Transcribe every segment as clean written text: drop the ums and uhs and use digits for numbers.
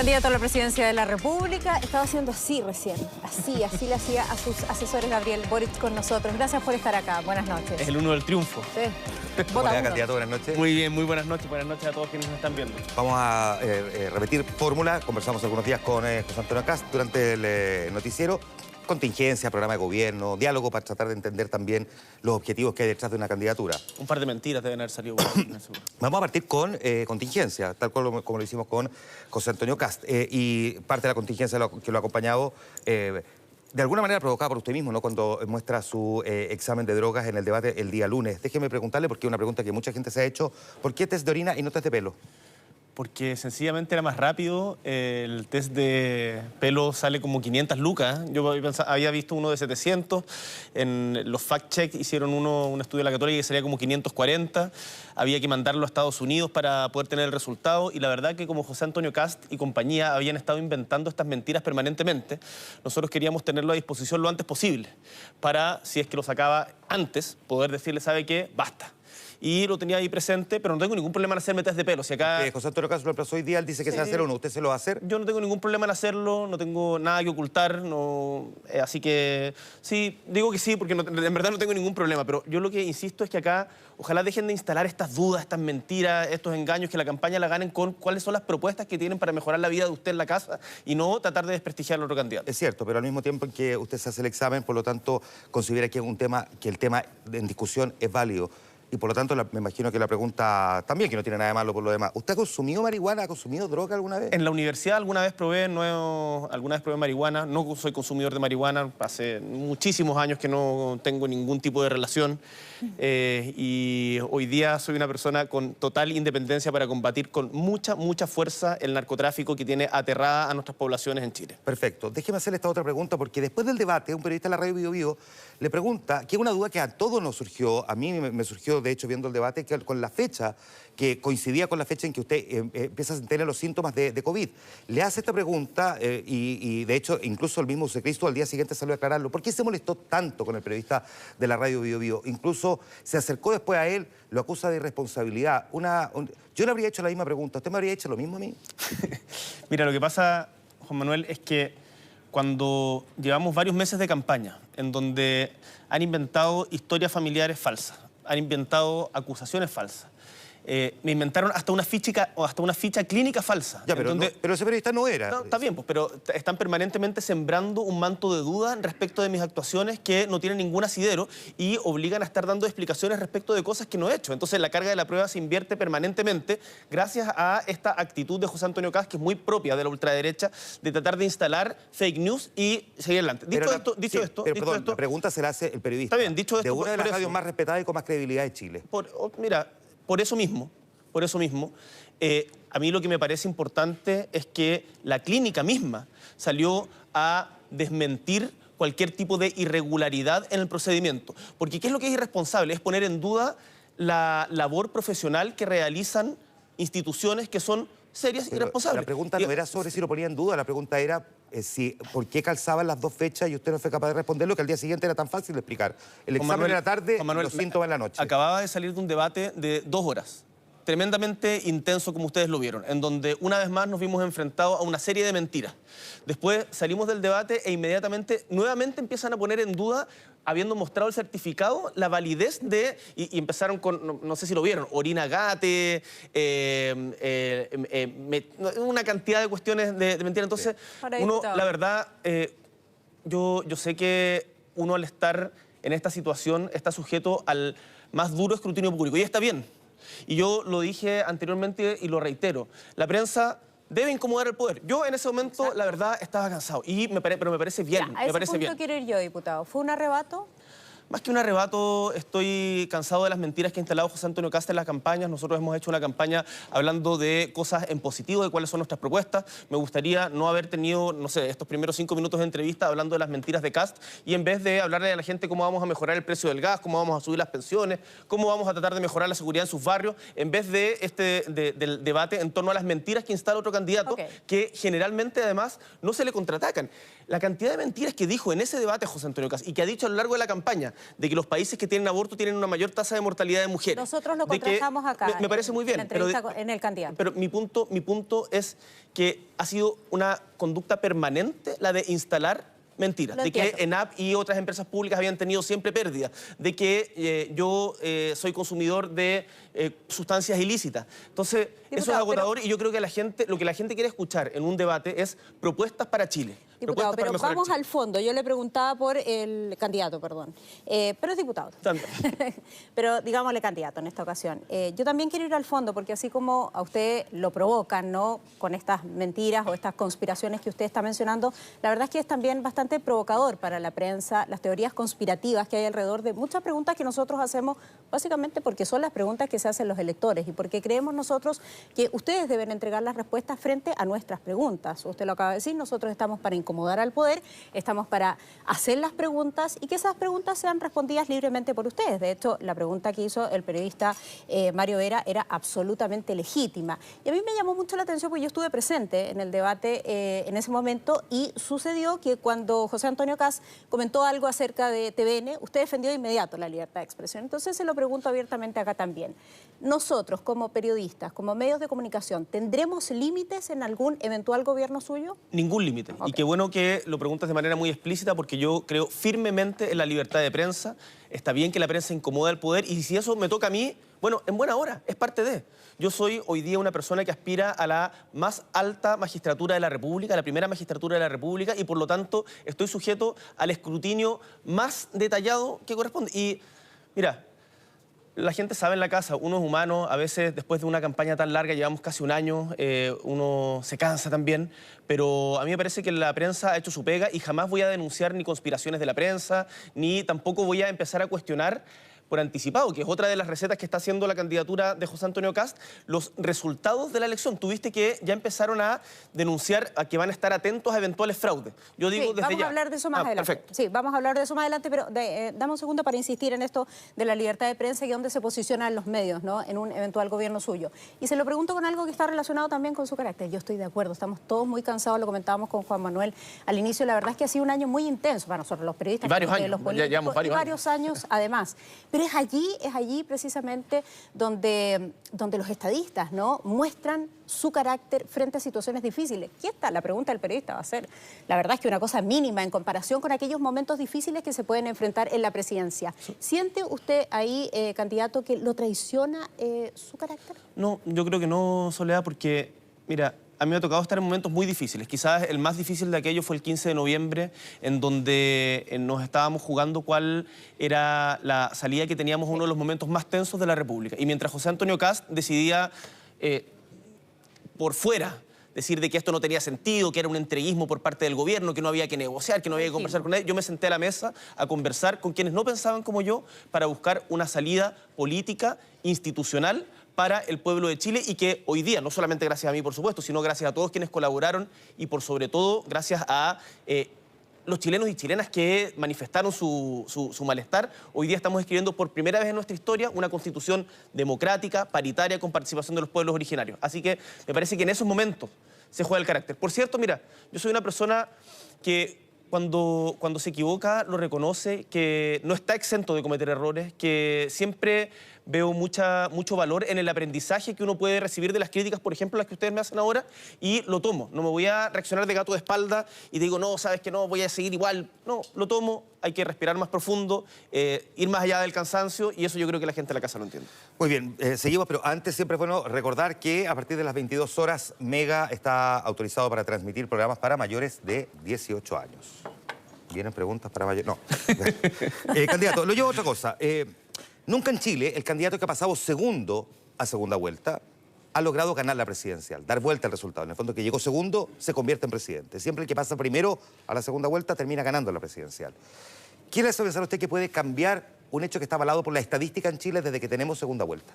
Candidato a la presidencia de la República, estaba haciendo así recién, así le hacía a sus asesores Gabriel Boric con nosotros. Gracias por estar acá, buenas noches. Es el uno del triunfo. Sí. ¿Cómo le va, candidato? Buenas noches. Muy bien, muy buenas noches a todos quienes nos están viendo. Vamos a repetir fórmula, conversamos algunos días con José Antonio Kast durante el noticiero. Contingencia, programa de gobierno, diálogo para tratar de entender también los objetivos que hay detrás de una candidatura. Un par de mentiras deben haber salido. Vamos a partir con contingencia, tal cual como lo hicimos con José Antonio Kast. Y parte de la contingencia que lo ha acompañado, de alguna manera provocada por usted mismo, ¿no? Cuando muestra su examen de drogas en el debate el día lunes. Déjeme preguntarle, porque es una pregunta que mucha gente se ha hecho, ¿por qué test de orina y no test de pelo? Porque sencillamente era más rápido, el test de pelo sale como 500 lucas. Yo había visto uno de 700, en los fact-check hicieron un estudio de la Católica que salía como 540, había que mandarlo a Estados Unidos para poder tener el resultado, y la verdad que como José Antonio Kast y compañía habían estado inventando estas mentiras permanentemente, nosotros queríamos tenerlo a disposición lo antes posible, para, si es que lo sacaba antes, poder decirle, ¿sabe qué? Basta. Y lo tenía ahí presente, pero no tengo ningún problema en hacerme test de pelo. Si acá... José Antonio Kast lo emplazó hoy día, él dice que se va a hacer uno. ¿Usted se lo va a hacer? Yo no tengo ningún problema en hacerlo, no tengo nada que ocultar, no, así que sí, digo que sí, porque en verdad no tengo ningún problema, pero yo lo que insisto es que acá ojalá dejen de instalar estas dudas, estas mentiras, estos engaños, que la campaña la ganen con cuáles son las propuestas que tienen para mejorar la vida de usted en la casa y no tratar de desprestigiar al otro candidato. Es cierto, pero al mismo tiempo en que usted se hace el examen, por lo tanto, considera que el tema en discusión es válido. Y por lo tanto, me imagino que la pregunta también, que no tiene nada de malo por lo demás. ¿Usted ha consumido marihuana? ¿Ha consumido droga alguna vez? En la universidad alguna vez probé marihuana. No soy consumidor de marihuana. Hace muchísimos años que no tengo ningún tipo de relación. Y hoy día soy una persona con total independencia para combatir con mucha fuerza el narcotráfico que tiene aterrada a nuestras poblaciones en Chile. Perfecto. Déjeme hacerle esta otra pregunta, porque después del debate, un periodista de la radio Bio Bio le pregunta, que es una duda que a todos nos surgió, a mí me surgió, de hecho, viendo el debate, que con la fecha, que coincidía con la fecha en que usted empieza a tener los síntomas de COVID. Le hace esta pregunta y, de hecho, incluso el mismo Cristo al día siguiente salió a aclararlo. ¿Por qué se molestó tanto con el periodista de la radio Bio Bio? Incluso se acercó después a él, lo acusa de irresponsabilidad. Yo le habría hecho la misma pregunta. ¿Usted me habría hecho lo mismo a mí? Mira, lo que pasa, Juan Manuel, es que cuando llevamos varios meses de campaña, en donde han inventado historias familiares falsas, han inventado acusaciones falsas, me inventaron hasta una ficha clínica falsa. Ya, pero ese periodista no era. No, está bien, pues, pero están permanentemente sembrando un manto de duda respecto de mis actuaciones que no tienen ningún asidero y obligan a estar dando explicaciones respecto de cosas que no he hecho. Entonces la carga de la prueba se invierte permanentemente gracias a esta actitud de José Antonio Kast, que es muy propia de la ultraderecha, de tratar de instalar fake news y seguir adelante. Dicho esto, la pregunta se la hace el periodista. Está bien, dicho esto, de una de las radios más respetadas y con más credibilidad de Chile. Mira, por eso mismo, a mí lo que me parece importante es que la clínica misma salió a desmentir cualquier tipo de irregularidad en el procedimiento. Porque ¿qué es lo que es irresponsable? Es poner en duda la labor profesional que realizan instituciones que son serias y responsables. La pregunta no era sobre si lo ponía en duda, la pregunta era por qué calzaban las dos fechas y usted no fue capaz de responderlo, que al día siguiente era tan fácil de explicar. El examen en la tarde, los síntomas en la noche. Acababa de salir de un debate de 2 horas. Tremendamente intenso, como ustedes lo vieron, en donde una vez más nos vimos enfrentados a una serie de mentiras. Después salimos del debate e inmediatamente, nuevamente empiezan a poner en duda, habiendo mostrado el certificado, la validez de... Y empezaron con, no sé si lo vieron, orina gate, una cantidad de cuestiones de mentiras. Entonces, la verdad, yo sé que uno al estar en esta situación está sujeto al más duro escrutinio público, y está bien. Y yo lo dije anteriormente y lo reitero. La prensa debe incomodar al poder. Yo en ese momento, la verdad, estaba cansado. Pero me parece bien. Ya, a ese punto quiero ir yo, diputado. ¿Fue un arrebato? Más que un arrebato, estoy cansado de las mentiras que ha instalado José Antonio Kast en las campañas. Nosotros hemos hecho una campaña hablando de cosas en positivo, de cuáles son nuestras propuestas. Me gustaría no haber tenido, no sé, estos primeros 5 minutos de entrevista hablando de las mentiras de Kast, y en vez de hablarle a la gente cómo vamos a mejorar el precio del gas, cómo vamos a subir las pensiones, cómo vamos a tratar de mejorar la seguridad en sus barrios, en vez de del debate en torno a las mentiras que instala otro candidato, que generalmente además no se le contraatacan. La cantidad de mentiras que dijo en ese debate José Antonio Kast y que ha dicho a lo largo de la campaña, de que los países que tienen aborto tienen una mayor tasa de mortalidad de mujeres. Nosotros lo contrastamos acá. Me parece muy bien. En el candidato. Pero mi punto es que ha sido una conducta permanente la de instalar mentiras, de que ENAP y otras empresas públicas habían tenido siempre pérdidas, de que yo soy consumidor de sustancias ilícitas. Entonces, Diputado, eso es agotador y yo creo que lo que la gente quiere escuchar en un debate es propuestas para Chile. Diputado, pero vamos al fondo. Yo le preguntaba por el candidato, perdón. Pero es diputado. Pero digámosle candidato en esta ocasión. Yo también quiero ir al fondo, porque así como a usted lo provocan, ¿no?, con estas mentiras o estas conspiraciones que usted está mencionando, la verdad es que es también bastante provocador para la prensa las teorías conspirativas que hay alrededor de muchas preguntas que nosotros hacemos, básicamente porque son las preguntas que se hacen los electores y porque creemos nosotros que ustedes deben entregar las respuestas frente a nuestras preguntas. Usted lo acaba de decir, nosotros estamos para incomodar al poder, estamos para hacer las preguntas y que esas preguntas sean respondidas libremente por ustedes. De hecho, la pregunta que hizo el periodista Mario Vera era absolutamente legítima. Y a mí me llamó mucho la atención porque yo estuve presente en el debate en ese momento y sucedió que cuando José Antonio Kast comentó algo acerca de TVN, usted defendió de inmediato la libertad de expresión. Entonces se lo pregunto abiertamente acá también. Nosotros, como periodistas, como medios de comunicación, ¿tendremos límites en algún eventual gobierno suyo? Ningún límite. Okay. Y qué bueno que lo preguntas de manera muy explícita porque yo creo firmemente en la libertad de prensa. Está bien que la prensa incomoda al poder y si eso me toca a mí, bueno, en buena hora, es parte de. Yo soy hoy día una persona que aspira a la más alta magistratura de la República, la primera magistratura de la República y por lo tanto estoy sujeto al escrutinio más detallado que corresponde. Y mira, la gente sabe en la casa, uno es humano, a veces después de una campaña tan larga, llevamos casi un año, uno se cansa también, pero a mí me parece que la prensa ha hecho su pega y jamás voy a denunciar ni conspiraciones de la prensa, ni tampoco voy a empezar a cuestionar por anticipado, que es otra de las recetas que está haciendo la candidatura de José Antonio Kast, los resultados de la elección. Tuviste que ya empezaron a denunciar a que van a estar atentos a eventuales fraudes. Yo digo desde ya. Vamos a hablar de eso más adelante. Perfecto. Sí, vamos a hablar de eso más adelante, pero dame un segundo para insistir en esto de la libertad de prensa y dónde se posicionan los medios, ¿no?, en un eventual gobierno suyo. Y se lo pregunto con algo que está relacionado también con su carácter. Yo estoy de acuerdo, estamos todos muy cansados, lo comentábamos con Juan Manuel al inicio. La verdad es que ha sido un año muy intenso para nosotros, los periodistas, varios años, los políticos, varios años además. Pero es allí precisamente donde los estadistas, ¿no?, muestran su carácter frente a situaciones difíciles. ¿Qué está? La pregunta del periodista va a ser, la verdad es que una cosa mínima en comparación con aquellos momentos difíciles que se pueden enfrentar en la presidencia. ¿Siente usted ahí, candidato, que lo traiciona su carácter? No, yo creo que no, Soledad, porque, mira, a mí me ha tocado estar en momentos muy difíciles. Quizás el más difícil de aquello fue el 15 de noviembre, en donde nos estábamos jugando cuál era la salida que teníamos uno de los momentos más tensos de la República. Y mientras José Antonio Kast decidía por fuera decir de que esto no tenía sentido, que era un entreguismo por parte del gobierno, que no había que negociar, que no había que conversar con nadie, yo me senté a la mesa a conversar con quienes no pensaban como yo para buscar una salida política, institucional, para el pueblo de Chile y que hoy día, no solamente gracias a mí, por supuesto, sino gracias a todos quienes colaboraron y por sobre todo gracias a los chilenos y chilenas que manifestaron su malestar, hoy día estamos escribiendo por primera vez en nuestra historia una constitución democrática, paritaria, con participación de los pueblos originarios. Así que me parece que en esos momentos se juega el carácter. Por cierto, mira, yo soy una persona que cuando se equivoca lo reconoce, que no está exento de cometer errores, que siempre veo mucho valor en el aprendizaje que uno puede recibir de las críticas, por ejemplo, las que ustedes me hacen ahora, y lo tomo. No me voy a reaccionar de gato de espalda y digo, no, sabes que no, voy a seguir igual. No, lo tomo, hay que respirar más profundo, ir más allá del cansancio, y eso yo creo que la gente de la casa lo entiende. Muy bien, seguimos, pero antes siempre es bueno recordar que a partir de las 22 horas Mega está autorizado para transmitir programas para mayores de 18 años. ¿Vienen preguntas para mayores? No. Candidato, lo llevo a otra cosa. Nunca en Chile el candidato que ha pasado segundo a segunda vuelta ha logrado ganar la presidencial, dar vuelta al resultado. En el fondo, que llegó segundo se convierte en presidente. Siempre el que pasa primero a la segunda vuelta termina ganando la presidencial. ¿Qué le hace pensar a usted que puede cambiar un hecho que está avalado por la estadística en Chile desde que tenemos segunda vuelta?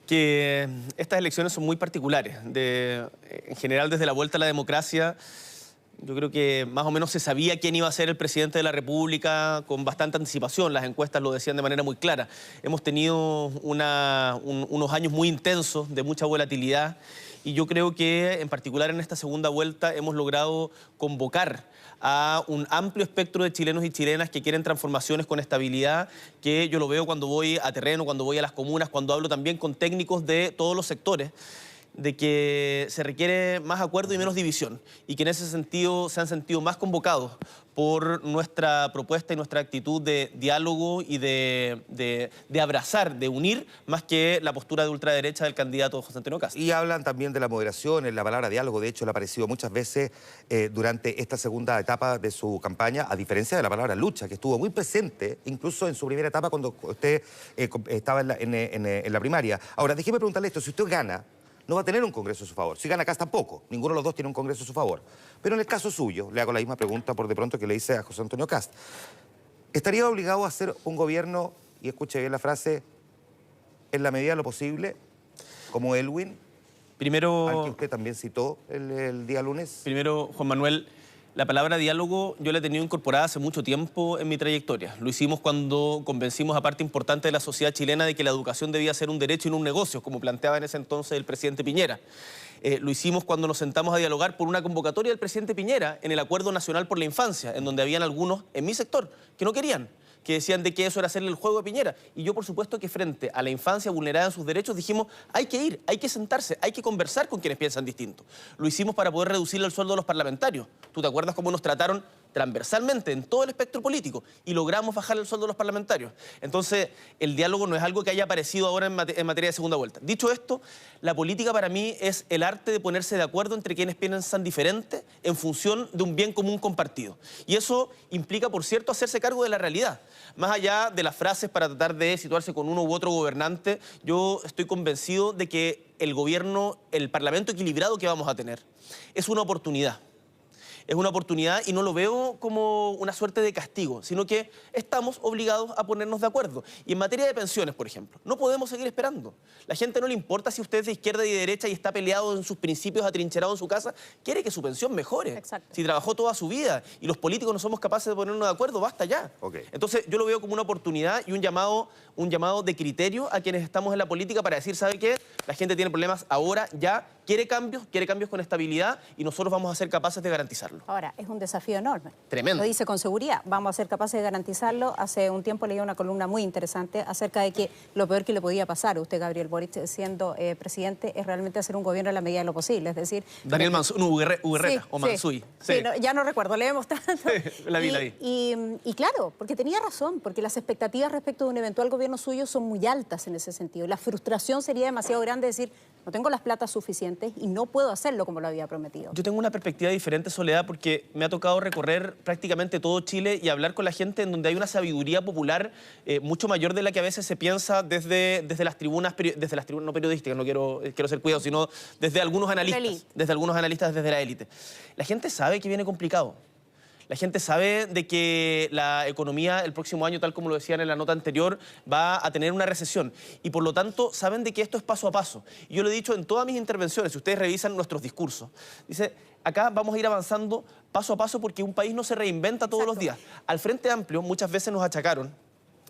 Que estas elecciones son muy particulares. En general, desde la vuelta a la democracia, Yo creo que más o menos se sabía quién iba a ser el presidente de la República con bastante anticipación. Las encuestas lo decían de manera muy clara. Hemos tenido unos años muy intensos, de mucha volatilidad, y yo creo que en particular en esta segunda vuelta hemos logrado convocar a un amplio espectro de chilenos y chilenas que quieren transformaciones con estabilidad, que yo lo veo cuando voy a terreno, cuando voy a las comunas, cuando hablo también con técnicos de todos los sectores, de que se requiere más acuerdo y menos división, y que en ese sentido se han sentido más convocados por nuestra propuesta y nuestra actitud de diálogo y de abrazar, de unir, más que la postura de ultraderecha del candidato José Antonio Kast. Y hablan también de la moderación, en la palabra diálogo, de hecho le ha aparecido muchas veces durante esta segunda etapa de su campaña, a diferencia de la palabra lucha, que estuvo muy presente, incluso en su primera etapa cuando usted estaba en la primaria. Ahora, déjeme preguntarle esto, si usted gana, no va a tener un Congreso a su favor. Si gana Kast tampoco. Ninguno de los dos tiene un Congreso a su favor. Pero en el caso suyo, le hago la misma pregunta por de pronto que le hice a José Antonio Kast. ¿Estaría obligado a hacer un gobierno, y escuche bien la frase, en la medida de lo posible, como Elwin, primero, al que usted también citó el día lunes? Primero, Juan Manuel, la palabra diálogo yo la he tenido incorporada hace mucho tiempo en mi trayectoria. Lo hicimos cuando convencimos a parte importante de la sociedad chilena de que la educación debía ser un derecho y no un negocio, como planteaba en ese entonces el presidente Piñera. Lo hicimos cuando nos sentamos a dialogar por una convocatoria del presidente Piñera en el Acuerdo Nacional por la Infancia, en donde habían algunos en mi sector que no querían, que decían de que eso era hacerle el juego de Piñera. Y yo, por supuesto, que frente a la infancia vulnerada en sus derechos, dijimos, hay que ir, hay que sentarse, hay que conversar con quienes piensan distinto. Lo hicimos para poder reducirle el sueldo a los parlamentarios. ¿Tú te acuerdas cómo nos trataron transversalmente en todo el espectro político y logramos bajar el sueldo de los parlamentarios? Entonces, el diálogo no es algo que haya aparecido ahora en materia de segunda vuelta. Dicho esto, la política para mí es el arte de ponerse de acuerdo entre quienes piensan diferente en función de un bien común compartido. Y eso implica, por cierto, hacerse cargo de la realidad. Más allá de las frases para tratar de situarse con uno u otro gobernante, yo estoy convencido de que el gobierno, el parlamento equilibrado que vamos a tener, es una oportunidad. Es una oportunidad y no lo veo como una suerte de castigo, sino que estamos obligados a ponernos de acuerdo. Y en materia de pensiones, por ejemplo, no podemos seguir esperando. La gente no le importa si usted es de izquierda y de derecha y está peleado en sus principios, atrincherado en su casa, quiere que su pensión mejore. Exacto. Si trabajó toda su vida y los políticos no somos capaces de ponernos de acuerdo, basta ya. Okay. Entonces yo lo veo como una oportunidad y un llamado de criterio a quienes estamos en la política para decir, ¿sabe qué? La gente tiene problemas ahora, ya, quiere cambios con estabilidad y nosotros vamos a ser capaces de garantizarlo. Ahora, es un desafío enorme. Tremendo. Lo dice con seguridad. Vamos a ser capaces de garantizarlo. Hace un tiempo leí una columna muy interesante acerca de que lo peor que le podía pasar a usted, Gabriel Boric, siendo presidente, es realmente hacer un gobierno a la medida de lo posible. Es decir... Daniel Uguerreta sí, o Mansuy. Sí, no, ya no recuerdo, leemos tanto. La vi. Y claro, porque tenía razón, porque las expectativas respecto de un eventual gobierno suyo son muy altas en ese sentido. La frustración sería demasiado grande decir, no tengo las platas suficientes y no puedo hacerlo como lo había prometido. Yo tengo una perspectiva diferente, Soledad, porque me ha tocado recorrer prácticamente todo Chile y hablar con la gente en donde hay una sabiduría popular mucho mayor de la que a veces se piensa desde las tribunas no periodísticas, no quiero ser cuidado, sino desde algunos analistas, desde la élite. La gente sabe que viene complicado. La gente sabe de que la economía el próximo año, tal como lo decían en la nota anterior, va a tener una recesión. Y por lo tanto, saben de que esto es paso a paso. Y yo lo he dicho en todas mis intervenciones, si ustedes revisan nuestros discursos. Dice, acá vamos a ir avanzando paso a paso porque un país no se reinventa todos los días. Al Frente Amplio muchas veces nos achacaron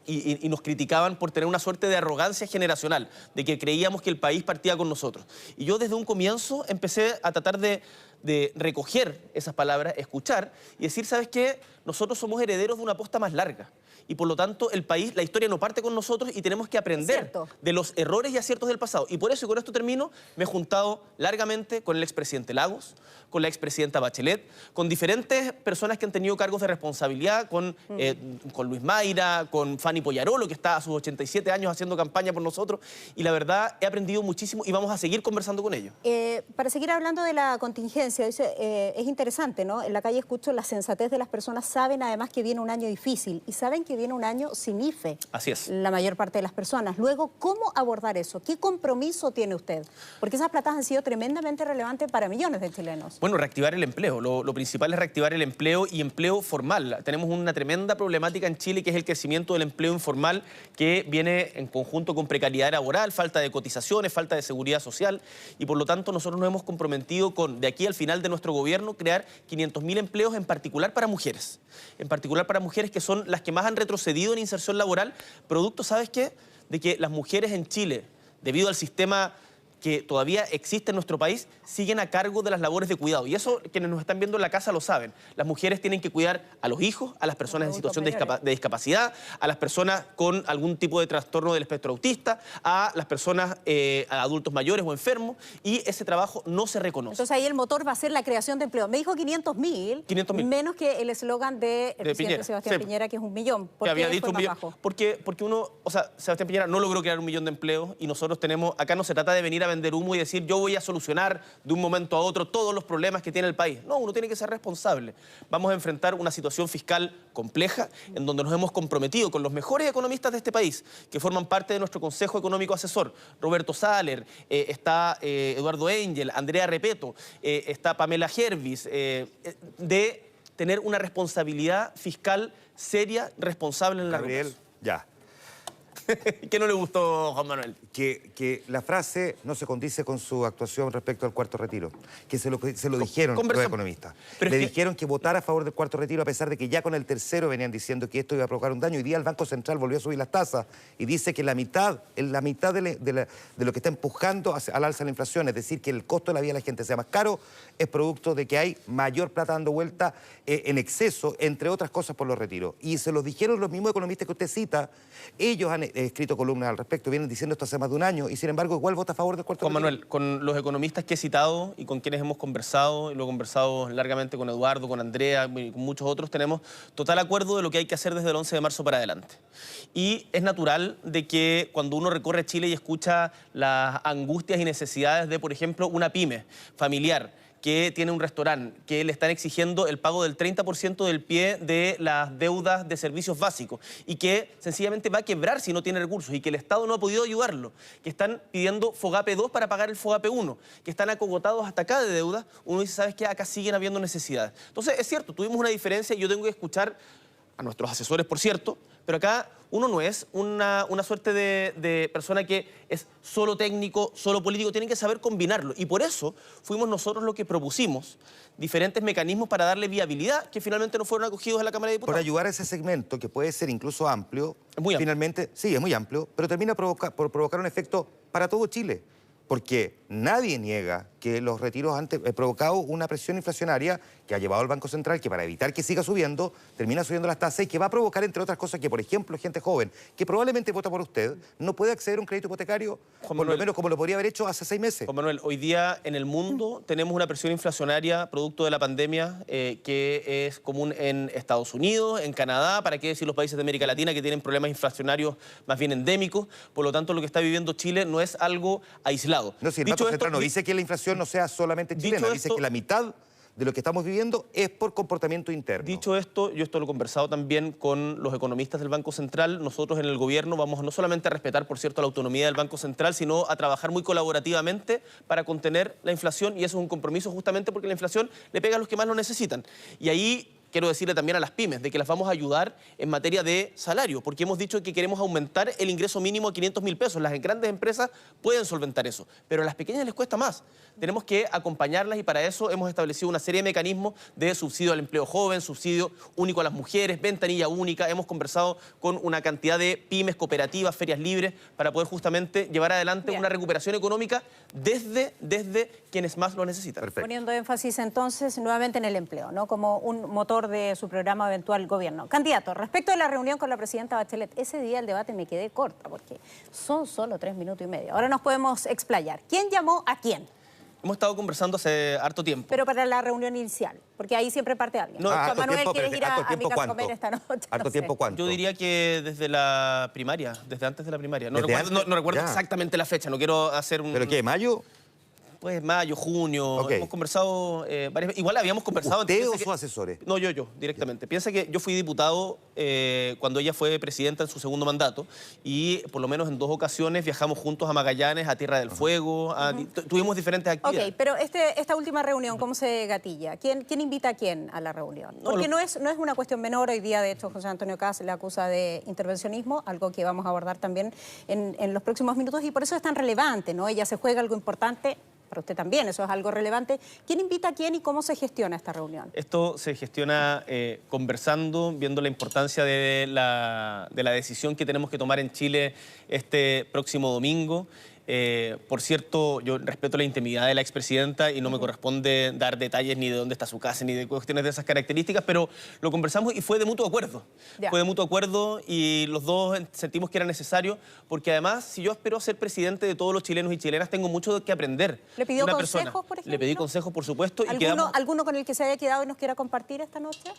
y nos criticaban por tener una suerte de arrogancia generacional, de que creíamos que el país partía con nosotros. Y yo desde un comienzo empecé a tratar de recoger esas palabras, escuchar y decir, ¿sabes qué? Nosotros somos herederos de una aposta más larga. Y por lo tanto, el país, la historia no parte con nosotros y tenemos que aprender de los errores y aciertos del pasado. Y por eso, y con esto termino, me he juntado largamente con el expresidente Lagos, con la expresidenta Bachelet, con diferentes personas que han tenido cargos de responsabilidad, con Luis Mayra, con Fanny Poyarolo, que está a sus 87 años haciendo campaña por nosotros. Y la verdad, he aprendido muchísimo y vamos a seguir conversando con ellos. Para seguir hablando de la contingencia, es interesante, ¿no? En la calle escucho la sensatez de las personas, saben además que viene un año difícil y saben que que viene un año sin IFE. Así es. La mayor parte de las personas. Luego, ¿cómo abordar eso? ¿Qué compromiso tiene usted? Porque esas platas han sido tremendamente relevantes para millones de chilenos. Bueno, reactivar el empleo. Lo principal es reactivar el empleo y empleo formal. Tenemos una tremenda problemática en Chile que es el crecimiento del empleo informal que viene en conjunto con precariedad laboral, falta de cotizaciones, falta de seguridad social y por lo tanto nosotros nos hemos comprometido con, de aquí al final de nuestro gobierno, crear 500.000 empleos en particular para mujeres. En particular para mujeres que son las que más han retrocedido en inserción laboral, producto, ¿sabes qué?, de que las mujeres en Chile, debido al sistema que todavía existe en nuestro país, siguen a cargo de las labores de cuidado. Y eso, quienes nos están viendo en la casa lo saben. Las mujeres tienen que cuidar a los hijos, a las personas en situación de discapacidad, a las personas con algún tipo de trastorno del espectro autista, a las personas, a adultos mayores o enfermos, y ese trabajo no se reconoce. Entonces ahí el motor va a ser la creación de empleo. Me dijo 500.000, 500.000. Menos que el eslogan del presidente Piñera. Sebastián Sí. Piñera, que es 1 millón. ¿Por qué había dicho fue un más millón, bajo? porque uno, o sea, Sebastián Piñera no logró crear 1 millón de empleos y nosotros tenemos, acá no se trata de venir a vender humo y decir yo voy a solucionar de un momento a otro todos los problemas que tiene el país. No, uno tiene que ser responsable. Vamos a enfrentar una situación fiscal compleja en donde nos hemos comprometido con los mejores economistas de este país que forman parte de nuestro Consejo Económico Asesor. Roberto Saller, está Eduardo Engel, Andrea Repeto, está Pamela Jervis, de tener una responsabilidad fiscal seria, responsable en la Gabriel, ya. ¿Qué no le gustó, Juan Manuel? Que la frase no se condice con su actuación respecto al cuarto retiro. Que se lo dijeron los economistas. Le dijeron que votara a favor del cuarto retiro a pesar de que ya con el tercero venían diciendo que esto iba a provocar un daño. Hoy día el Banco Central volvió a subir las tasas y dice que la mitad de lo que está empujando al alza la inflación, es decir, que el costo de la vida de la gente sea más caro, es producto de que hay mayor plata dando vuelta en exceso, entre otras cosas por los retiros. Y se los dijeron los mismos economistas que usted cita. Ellos han escrito columnas al respecto, vienen diciendo esto hace más de un año y sin embargo igual vota a favor del cuarto retiro. Juan Manuel, con los economistas que he citado y con quienes hemos conversado, y lo he conversado largamente con Eduardo, con Andrea y con muchos otros, tenemos total acuerdo de lo que hay que hacer desde el 11 de marzo para adelante. Y es natural de que cuando uno recorre Chile y escucha las angustias y necesidades de, por ejemplo, una pyme familiar que tiene un restaurante, que le están exigiendo el pago del 30% del pie de las deudas de servicios básicos y que sencillamente va a quebrar si no tiene recursos y que el Estado no ha podido ayudarlo, que están pidiendo FOGAPE 2 para pagar el FOGAPE 1, que están acogotados hasta acá de deuda, uno dice, ¿sabes qué? Acá siguen habiendo necesidades. Entonces, es cierto, tuvimos una diferencia y yo tengo que escuchar a nuestros asesores, por cierto, pero acá uno no es una suerte de persona que es solo técnico, solo político, tienen que saber combinarlo. Y por eso fuimos nosotros los que propusimos diferentes mecanismos para darle viabilidad que finalmente no fueron acogidos en la Cámara de Diputados. Por ayudar a ese segmento, que puede ser incluso amplio, es muy amplio. Finalmente, sí, es muy amplio, pero termina por provocar un efecto para todo Chile. Porque nadie niega que los retiros han provocado una presión inflacionaria que ha llevado al Banco Central, que para evitar que siga subiendo, termina subiendo las tasas y que va a provocar, entre otras cosas, que, por ejemplo, gente joven, que probablemente vota por usted, no puede acceder a un crédito hipotecario, por lo menos como lo podría haber hecho hace 6 meses. Juan Manuel, hoy día en el mundo tenemos una presión inflacionaria producto de la pandemia que es común en Estados Unidos, en Canadá, para qué decir los países de América Latina que tienen problemas inflacionarios más bien endémicos. Por lo tanto, lo que está viviendo Chile no es algo aislado. No, si el Banco Central no dice que la inflación no sea solamente chilena, dice que la mitad de lo que estamos viviendo es por comportamiento interno. Dicho esto, yo esto lo he conversado también con los economistas del Banco Central. Nosotros en el gobierno vamos no solamente a respetar, por cierto, la autonomía del Banco Central, sino a trabajar muy colaborativamente para contener la inflación y eso es un compromiso justamente porque la inflación le pega a los que más lo necesitan. Y ahí quiero decirle también a las pymes de que las vamos a ayudar en materia de salario, porque hemos dicho que queremos aumentar el ingreso mínimo a 500.000 pesos. Las grandes empresas pueden solventar eso, pero a las pequeñas les cuesta más. Tenemos que acompañarlas y para eso hemos establecido una serie de mecanismos de subsidio al empleo joven, subsidio único a las mujeres, ventanilla única. Hemos conversado con una cantidad de pymes, cooperativas, ferias libres, para poder justamente llevar adelante una recuperación económica desde quienes más lo necesitan. Perfecto. Poniendo énfasis entonces nuevamente en el empleo, ¿no? Como un motor de su programa eventual gobierno. Candidato, respecto a la reunión con la presidenta Bachelet, ese día el debate me quedé corta porque son solo 3 minutos y medio. Ahora nos podemos explayar. ¿Quién llamó a quién? Hemos estado conversando hace harto tiempo. Pero para la reunión inicial, porque ahí siempre parte alguien. No, Juan Manuel, ¿quieres ir a mi casa a ¿cuánto? comer esta noche? ¿Harto No sé. tiempo cuánto? Yo diría que desde la primaria, desde antes de la primaria. No recuerdo exactamente la fecha, no quiero hacer un... ¿Pero qué, mayo? pues mayo, junio, Ok. hemos conversado varias veces. Igual habíamos conversado... ¿Usted o piensa sus asesores? No, yo, directamente. Piensa que yo fui diputado cuando ella fue presidenta en su segundo mandato y por lo menos en 2 ocasiones viajamos juntos a Magallanes, a Tierra del Fuego, tuvimos diferentes actividades. Ok, pero esta última reunión, ¿cómo se gatilla? ¿Quién invita a quién a la reunión? Porque no es una cuestión menor. Hoy día, de hecho, José Antonio Kast le acusa de intervencionismo, algo que vamos a abordar también en los próximos minutos, y por eso es tan relevante, ¿no? Ella se juega algo importante. Para usted también, eso es algo relevante. ¿Quién invita a quién y cómo se gestiona esta reunión? Esto se gestiona conversando, viendo la importancia de la decisión que tenemos que tomar en Chile este próximo domingo. Por cierto, yo respeto la intimidad de la expresidenta y no me corresponde dar detalles ni de dónde está su casa ni de cuestiones de esas características, pero lo conversamos y fue de mutuo acuerdo. Ya. Fue de mutuo acuerdo y los dos sentimos que era necesario, porque además, si yo espero ser presidente de todos los chilenos y chilenas, tengo mucho que aprender. ¿Le pidió de una consejos, persona. por ejemplo? Le pedí consejos, por supuesto. ¿Alguno con el que se haya quedado y nos quiera compartir esta noche?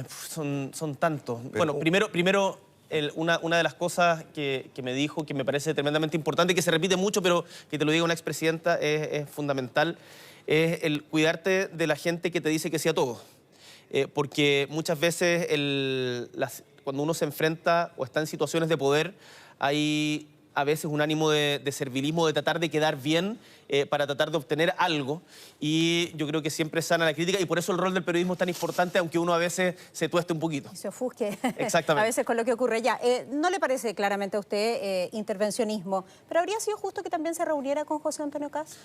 Son tantos. Bueno, primero una de las cosas que me dijo, que me parece tremendamente importante, que se repite mucho, pero que te lo diga una expresidenta, es fundamental, es el cuidarte de la gente que te dice que sí a todo. Porque muchas veces cuando uno se enfrenta o está en situaciones de poder, hay a veces un ánimo de servilismo, de tratar de quedar bien para tratar de obtener algo. Y yo creo que siempre es sana la crítica y por eso el rol del periodismo es tan importante, aunque uno a veces se tueste un poquito. Y se ofusque Exactamente. a veces con lo que ocurre ya. ¿No le parece claramente a usted intervencionismo? ¿Pero habría sido justo que también se reuniera con José Antonio Kast?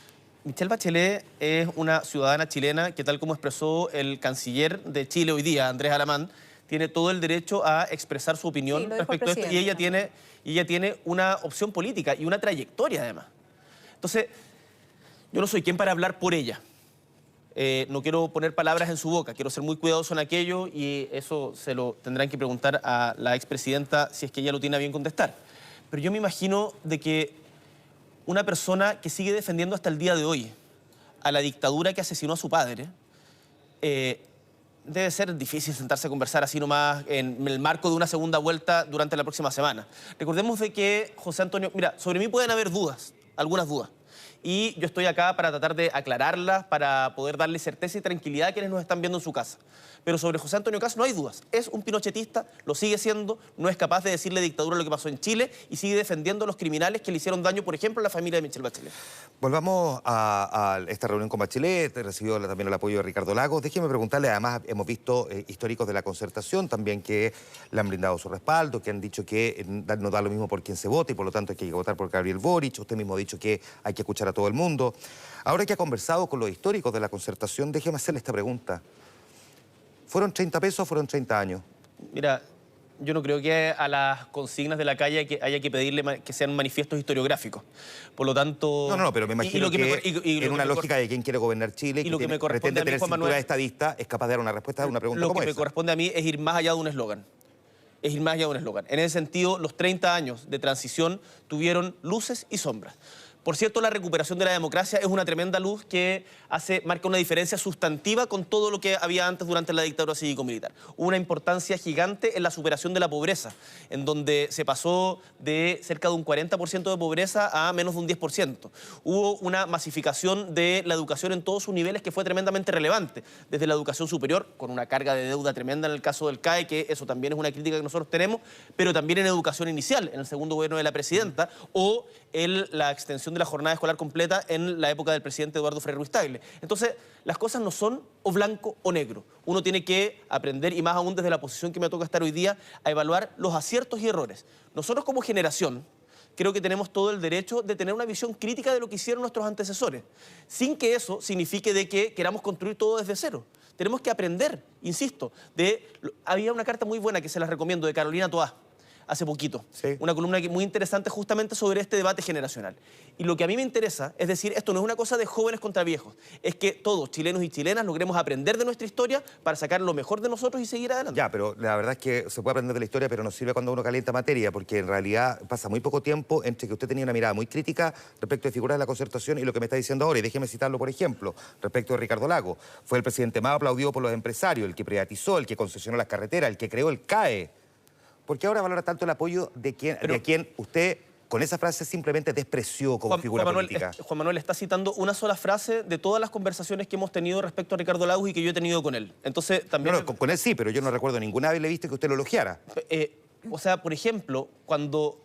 Michelle Bachelet es una ciudadana chilena que, tal como expresó el canciller de Chile hoy día, Andrés Alamán, tiene todo el derecho a expresar su opinión respecto a esto, y ella tiene una opción política y una trayectoria además. Entonces, yo no soy quien para hablar por ella. No quiero poner palabras en su boca, quiero ser muy cuidadoso en aquello y eso se lo tendrán que preguntar a la expresidenta si es que ella lo tiene a bien contestar. Pero yo me imagino de que una persona que sigue defendiendo hasta el día de hoy a la dictadura que asesinó a su padre, debe ser difícil sentarse a conversar así nomás en el marco de una segunda vuelta durante la próxima semana. Recordemos de que José Antonio... Mira, sobre mí pueden haber dudas, algunas dudas. Y yo estoy acá para tratar de aclararlas, para poder darle certeza y tranquilidad a quienes nos están viendo en su casa. Pero sobre José Antonio Kast no hay dudas. Es un pinochetista, lo sigue siendo, no es capaz de decirle dictadura lo que pasó en Chile y sigue defendiendo a los criminales que le hicieron daño, por ejemplo, a la familia de Michelle Bachelet. Volvamos a esta reunión con Bachelet, recibió también el apoyo de Ricardo Lagos. Déjeme preguntarle, además hemos visto históricos de la Concertación también que le han brindado su respaldo, que han dicho que no da lo mismo por quién se vota y por lo tanto hay que votar por Gabriel Boric. Usted mismo ha dicho que hay que escuchar a todo el mundo. Ahora que ha conversado con los históricos de la Concertación, déjeme hacerle esta pregunta. ¿Fueron 30 pesos o fueron 30 años? Mira, yo no creo que a las consignas de la calle haya que pedirle que sean manifiestos historiográficos. Por lo tanto... No, pero me imagino en una lógica de quién quiere gobernar Chile y que pretende tener cintura estadista, es capaz de dar una respuesta a una pregunta como esa. Lo que me corresponde a mí es ir más allá de un eslogan. Es ir más allá de un eslogan. En ese sentido, los 30 años de transición tuvieron luces y sombras. Por cierto, la recuperación de la democracia es una tremenda luz que marca una diferencia sustantiva con todo lo que había antes durante la dictadura cívico-militar. Hubo una importancia gigante en la superación de la pobreza, en donde se pasó de cerca de un 40% de pobreza a menos de un 10%. Hubo una masificación de la educación en todos sus niveles que fue tremendamente relevante, desde la educación superior, con una carga de deuda tremenda en el caso del CAE, que eso también es una crítica que nosotros tenemos, pero también en educación inicial, en el segundo gobierno de la presidenta, o la extensión de la jornada escolar completa en la época del presidente Eduardo Frei Ruiz-Tagle. Entonces, las cosas no son o blanco o negro. Uno tiene que aprender, y más aún desde la posición que me toca estar hoy día, a evaluar los aciertos y errores. Nosotros como generación creo que tenemos todo el derecho de tener una visión crítica de lo que hicieron nuestros antecesores, sin que eso signifique de que queramos construir todo desde cero. Tenemos que aprender, insisto, había una carta muy buena que se las recomiendo de Carolina Toá, hace poquito. Sí. Una columna muy interesante justamente sobre este debate generacional. Y lo que a mí me interesa es decir, esto no es una cosa de jóvenes contra viejos, es que todos, chilenos y chilenas, logremos aprender de nuestra historia para sacar lo mejor de nosotros y seguir adelante. Ya, pero la verdad es que se puede aprender de la historia, pero no sirve cuando uno calienta materia, porque en realidad pasa muy poco tiempo entre que usted tenía una mirada muy crítica respecto de figuras de la Concertación y lo que me está diciendo ahora. Y déjeme citarlo, por ejemplo, respecto de Ricardo Lagos. Fue el presidente más aplaudido por los empresarios, el que privatizó, el que concesionó las carreteras, el que creó el CAE. ¿Por qué ahora valora tanto el apoyo de quien usted con esa frase simplemente despreció como figura política. Juan Manuel está citando una sola frase de todas las conversaciones que hemos tenido respecto a Ricardo Lagos y que yo he tenido con él. Entonces, también... No, con él sí, pero yo no recuerdo ninguna vez le viste que usted lo elogiara. O sea, por ejemplo, cuando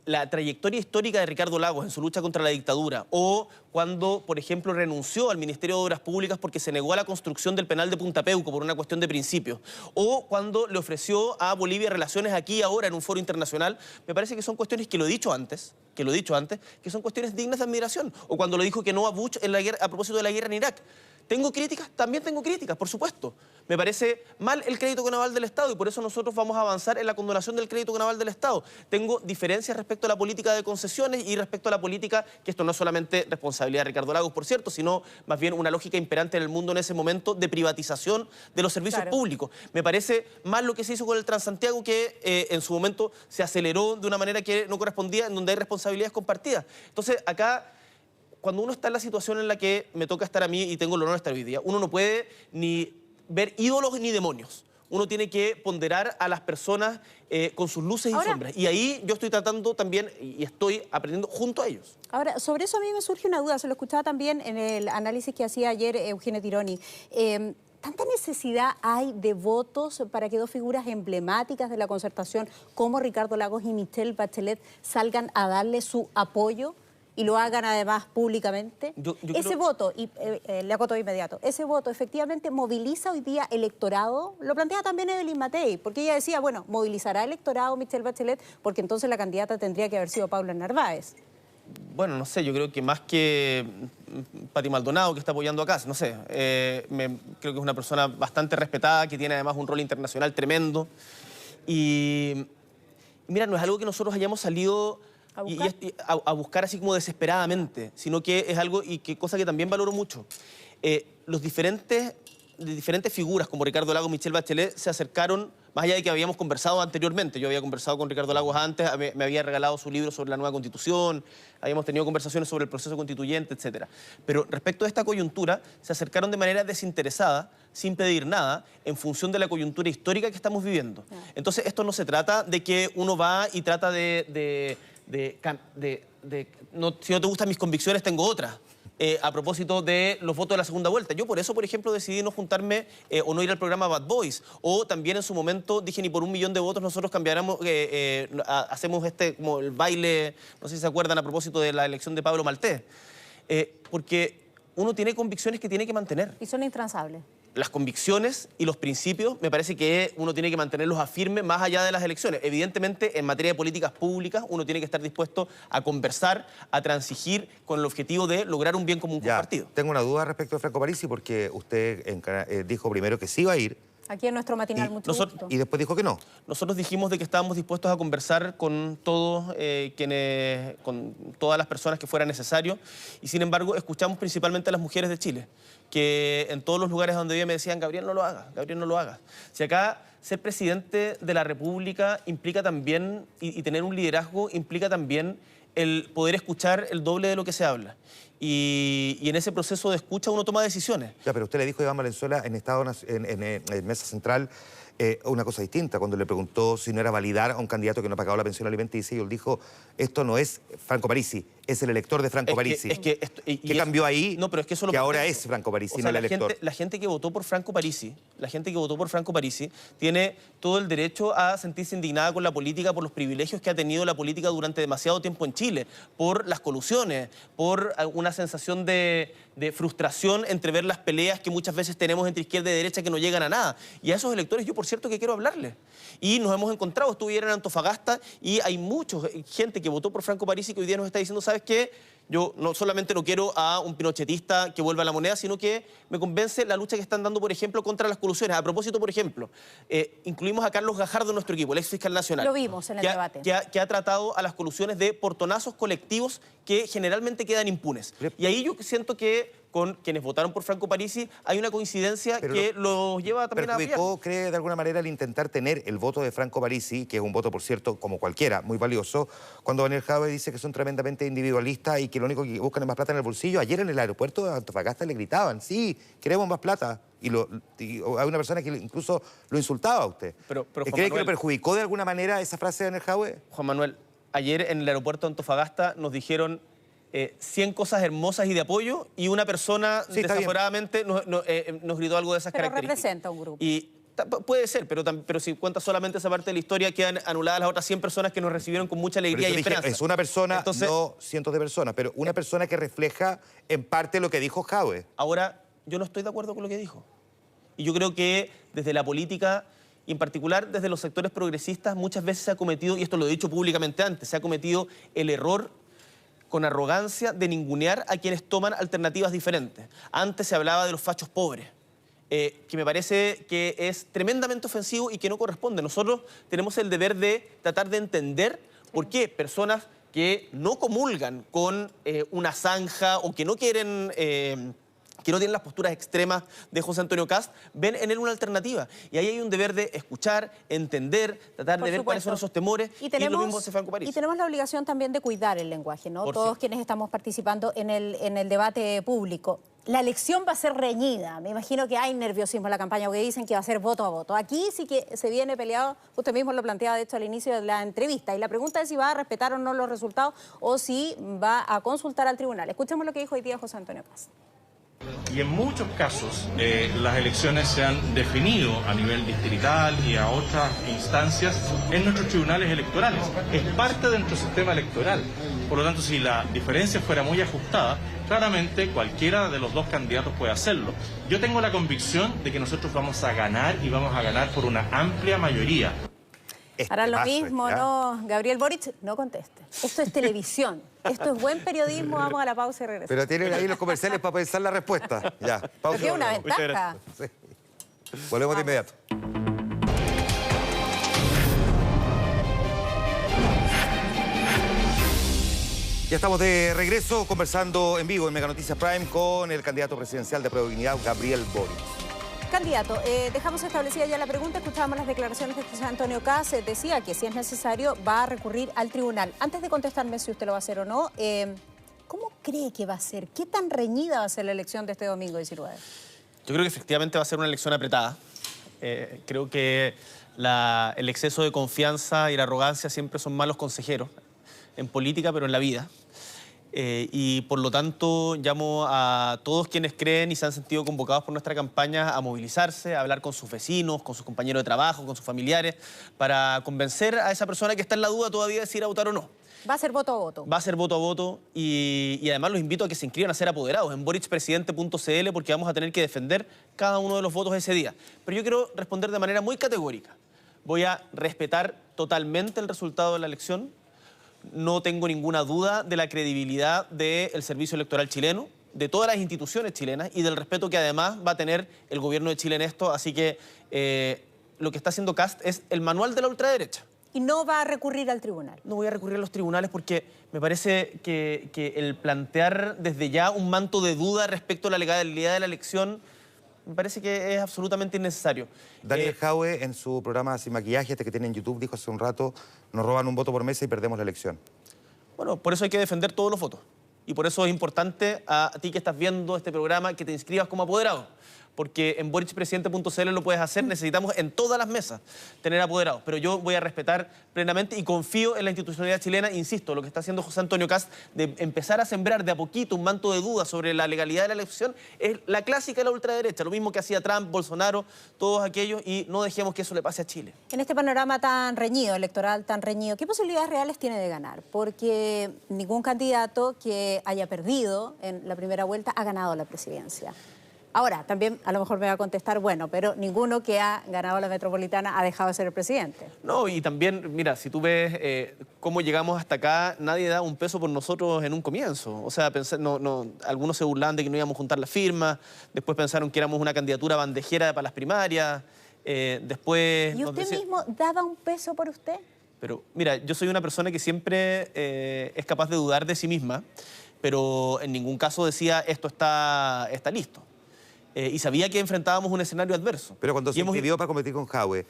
la trayectoria histórica de Ricardo Lagos en su lucha contra la dictadura, o cuando, por ejemplo, renunció al Ministerio de Obras Públicas porque se negó a la construcción del penal de Punta Peuco por una cuestión de principios, o cuando le ofreció a Bolivia relaciones aquí y ahora en un foro internacional, me parece que son cuestiones que lo he dicho antes, que son cuestiones dignas de admiración, o cuando le dijo que no a Bush en la guerra, a propósito de la guerra en Irak. ¿Tengo críticas? También tengo críticas, por supuesto. Me parece mal el crédito con aval del Estado y por eso nosotros vamos a avanzar en la condonación del crédito con aval del Estado. Tengo diferencias respecto a la política de concesiones y respecto a la política, que esto no es solamente responsabilidad de Ricardo Lagos, por cierto, sino más bien una lógica imperante en el mundo en ese momento de privatización de los servicios públicos. Me parece mal lo que se hizo con el Transantiago, que en su momento se aceleró de una manera que no correspondía, en donde hay responsabilidades compartidas. Entonces, acá... Cuando uno está en la situación en la que me toca estar a mí y tengo el honor de estar hoy día, uno no puede ni ver ídolos ni demonios. Uno tiene que ponderar a las personas con sus luces y sombras. Y ahí yo estoy tratando también y estoy aprendiendo junto a ellos. Ahora, sobre eso a mí me surge una duda. Se lo escuchaba también en el análisis que hacía ayer Eugenio Tironi. ¿Tanta necesidad hay de votos para que dos figuras emblemáticas de la Concertación como Ricardo Lagos y Michelle Bachelet salgan a darle su apoyo y lo hagan además públicamente? Ese voto, y le acoto de inmediato, ese voto efectivamente moviliza hoy día electorado. Lo plantea también Evelyn Matei, porque ella decía, bueno, movilizará electorado Michelle Bachelet, porque entonces la candidata tendría que haber sido Paula Narváez. Bueno, no sé, yo creo que más que Pati Maldonado, que está apoyando acá, no sé, creo que es una persona bastante respetada, que tiene además un rol internacional tremendo. Y mira, no es algo que nosotros hayamos salido a buscar así como desesperadamente, sino que es algo, y que cosa que también valoro mucho. Los diferentes figuras como Ricardo Lagos, Michelle Bachelet, se acercaron, más allá de que habíamos conversado anteriormente. Yo había conversado con Ricardo Lagos antes, me había regalado su libro sobre la nueva Constitución, habíamos tenido conversaciones sobre el proceso constituyente, etc. Pero respecto a esta coyuntura, se acercaron de manera desinteresada, sin pedir nada, en función de la coyuntura histórica que estamos viviendo. Entonces, esto no se trata de que uno va y trata si no te gustan mis convicciones, tengo otras. A propósito de los votos de la segunda vuelta. Yo por eso, por ejemplo, decidí no juntarme o no ir al programa Bad Boys. O también en su momento dije, ni por 1 millón de votos nosotros cambiáramos, hacemos como el baile, no sé si se acuerdan, a propósito de la elección de Pablo Maltés. Porque uno tiene convicciones que tiene que mantener. Y son intransables. Las convicciones y los principios, me parece que uno tiene que mantenerlos a firme más allá de las elecciones. Evidentemente, en materia de políticas públicas, uno tiene que estar dispuesto a conversar, a transigir con el objetivo de lograr un bien común compartido. Tengo una duda respecto a Franco Parisi, porque usted dijo primero que sí iba a ir. Aquí en nuestro matinal, mucho gusto. Y después dijo que no. Nosotros dijimos de que estábamos dispuestos a conversar con todos con todas las personas que fuera necesario, y sin embargo escuchamos principalmente a las mujeres de Chile, que en todos los lugares donde vivía me decían, Gabriel, no lo hagas, Gabriel, no lo hagas. Si acá ser presidente de la República implica también, y tener un liderazgo implica también el poder escuchar el doble de lo que se habla. Y en ese proceso de escucha uno toma decisiones. Ya, pero usted le dijo a Iván Valenzuela en Mesa Central una cosa distinta, cuando le preguntó si no era validar a un candidato que no ha pagado la pensión alimenticia, y él dijo, esto no es Franco Parisi, es el elector de Franco Parisi. ¿Qué cambió ahí? No, pero es que eso que ahora es Franco Parisi, no el elector. La gente que votó por Franco Parisi, tiene todo el derecho a sentirse indignada con la política por los privilegios que ha tenido la política durante demasiado tiempo en Chile, por las colusiones, por una sensación de frustración entre ver las peleas que muchas veces tenemos entre izquierda y derecha que no llegan a nada. Y a esos electores yo, por cierto, que quiero hablarles. Y nos hemos encontrado, estuve ayer en Antofagasta y hay mucha gente que votó por Franco Parisi que hoy día nos está diciendo, ¿sabes qué? Yo no solamente no quiero a un pinochetista que vuelva a la moneda, sino que me convence la lucha que están dando, por ejemplo, contra las colusiones. A propósito, por ejemplo, incluimos a Carlos Gajardo en nuestro equipo, el ex fiscal nacional. Lo vimos en el debate. Que ha tratado a las colusiones de portonazos colectivos que generalmente quedan impunes. Y ahí yo siento que con quienes votaron por Franco Parisi hay una coincidencia que los lleva también a apoyar. ¿Cree de alguna manera el intentar tener el voto de Franco Parisi, que es un voto, por cierto, como cualquiera, muy valioso, cuando Daniel Jadwe dice que son tremendamente individualistas y que lo único que buscan es más plata en el bolsillo? Ayer en el aeropuerto de Antofagasta le gritaban, sí, queremos más plata. Y hay una persona que incluso lo insultaba a usted. Pero ¿Cree que le perjudicó de alguna manera esa frase de Daniel Jadwe? Juan Manuel, ayer en el aeropuerto de Antofagasta nos dijeron 100 cosas hermosas y de apoyo, y una persona desaforadamente nos gritó algo de esas características. Pero representa un grupo. Y puede ser, pero si cuentas solamente esa parte de la historia, quedan anuladas las otras 100 personas que nos recibieron con mucha alegría y esperanza. Es una persona, entonces, no cientos de personas, pero una persona que refleja en parte lo que dijo Jadwe. Ahora, yo no estoy de acuerdo con lo que dijo. Y yo creo que desde la política, y en particular desde los sectores progresistas, muchas veces se ha cometido, y esto lo he dicho públicamente antes, se ha cometido el error con arrogancia de ningunear a quienes toman alternativas diferentes. Antes se hablaba de los fachos pobres, que me parece que es tremendamente ofensivo y que no corresponde. Nosotros tenemos el deber de tratar de entender por qué personas que no comulgan con una zanja o que no quieren... que no tienen las posturas extremas de José Antonio Kast, ven en él una alternativa. Y ahí hay un deber de escuchar, entender, tratar de ver cuáles son esos temores, y lo mismo hace Franco París. Y tenemos la obligación también de cuidar el lenguaje, ¿no? Todos quienes estamos participando en el debate público. La elección va a ser reñida. Me imagino que hay nerviosismo en la campaña, porque dicen que va a ser voto a voto. Aquí sí que se viene peleado, usted mismo lo planteaba, de hecho, al inicio de la entrevista. Y la pregunta es si va a respetar o no los resultados o si va a consultar al tribunal. Escuchemos lo que dijo hoy día José Antonio Kast. Y en muchos casos las elecciones se han definido a nivel distrital y a otras instancias en nuestros tribunales electorales. Es parte de nuestro sistema electoral. Por lo tanto, si la diferencia fuera muy ajustada, claramente cualquiera de los dos candidatos puede hacerlo. Yo tengo la convicción de que nosotros vamos a ganar, y vamos a ganar por una amplia mayoría. Harán lo mismo, ¿no? Gabriel Boric, no conteste. Esto es televisión. Esto es buen periodismo. Vamos a la pausa y regresamos. Pero tienen ahí los comerciales para pensar la respuesta. Ya, pausa. Porque es una ventaja. Sí. Volvemos de inmediato. Ya estamos de regreso conversando en vivo en Mega Noticias Prime con el candidato presidencial de Prueba de Dignidad, Gabriel Boric. Candidato, dejamos establecida ya la pregunta, escuchábamos las declaraciones de José Antonio Kast, decía que si es necesario va a recurrir al tribunal. Antes de contestarme si usted lo va a hacer o no, ¿cómo cree que va a ser? ¿Qué tan reñida va a ser la elección de este domingo 19? Yo creo que efectivamente va a ser una elección apretada. Creo que el exceso de confianza y la arrogancia siempre son malos consejeros en política, pero en la vida. Y por lo tanto llamo a todos quienes creen y se han sentido convocados por nuestra campaña a movilizarse, a hablar con sus vecinos, con sus compañeros de trabajo, con sus familiares, para convencer a esa persona que está en la duda todavía de si ir a votar o no. Va a ser voto a voto. Va a ser voto a voto, y además los invito a que se inscriban a ser apoderados en boricpresidente.cl, porque vamos a tener que defender cada uno de los votos ese día. Pero yo quiero responder de manera muy categórica. Voy a respetar totalmente el resultado de la elección. No tengo ninguna duda de la credibilidad del servicio electoral chileno, de todas las instituciones chilenas y del respeto que además va a tener el gobierno de Chile en esto. Así que lo que está haciendo Kast es el manual de la ultraderecha. ¿Y no va a recurrir al tribunal? No voy a recurrir a los tribunales porque me parece que el plantear desde ya un manto de duda respecto a la legalidad de la elección me parece que es absolutamente innecesario. Daniel Jadwe, en su programa Sin Maquillaje, este que tiene en YouTube, dijo hace un rato, nos roban un voto por mesa y perdemos la elección. Bueno, por eso hay que defender todos los votos. Y por eso es importante a ti que estás viendo este programa que te inscribas como apoderado. Porque en boricpresidente.cl lo puedes hacer, necesitamos en todas las mesas tener apoderados. Pero yo voy a respetar plenamente y confío en la institucionalidad chilena. Insisto, lo que está haciendo José Antonio Kast de empezar a sembrar de a poquito un manto de dudas sobre la legalidad de la elección es la clásica de la ultraderecha, lo mismo que hacía Trump, Bolsonaro, todos aquellos, y no dejemos que eso le pase a Chile. En este panorama tan reñido, electoral tan reñido, ¿qué posibilidades reales tiene de ganar? Porque ningún candidato que haya perdido en la primera vuelta ha ganado la presidencia. Ahora, también a lo mejor me va a contestar, bueno, pero ninguno que ha ganado la metropolitana ha dejado de ser el presidente. No, y también, mira, si tú ves cómo llegamos hasta acá, nadie da un peso por nosotros en un comienzo. O sea, algunos se burlaban de que no íbamos a juntar las firmas, después pensaron que éramos una candidatura bandejera para las primarias, después... ¿Y usted mismo daba un peso por usted? Pero, mira, yo soy una persona que siempre es capaz de dudar de sí misma, pero en ningún caso decía, esto está listo. Y sabía que enfrentábamos un escenario adverso. Pero cuando se inscribió para competir con Jadwe,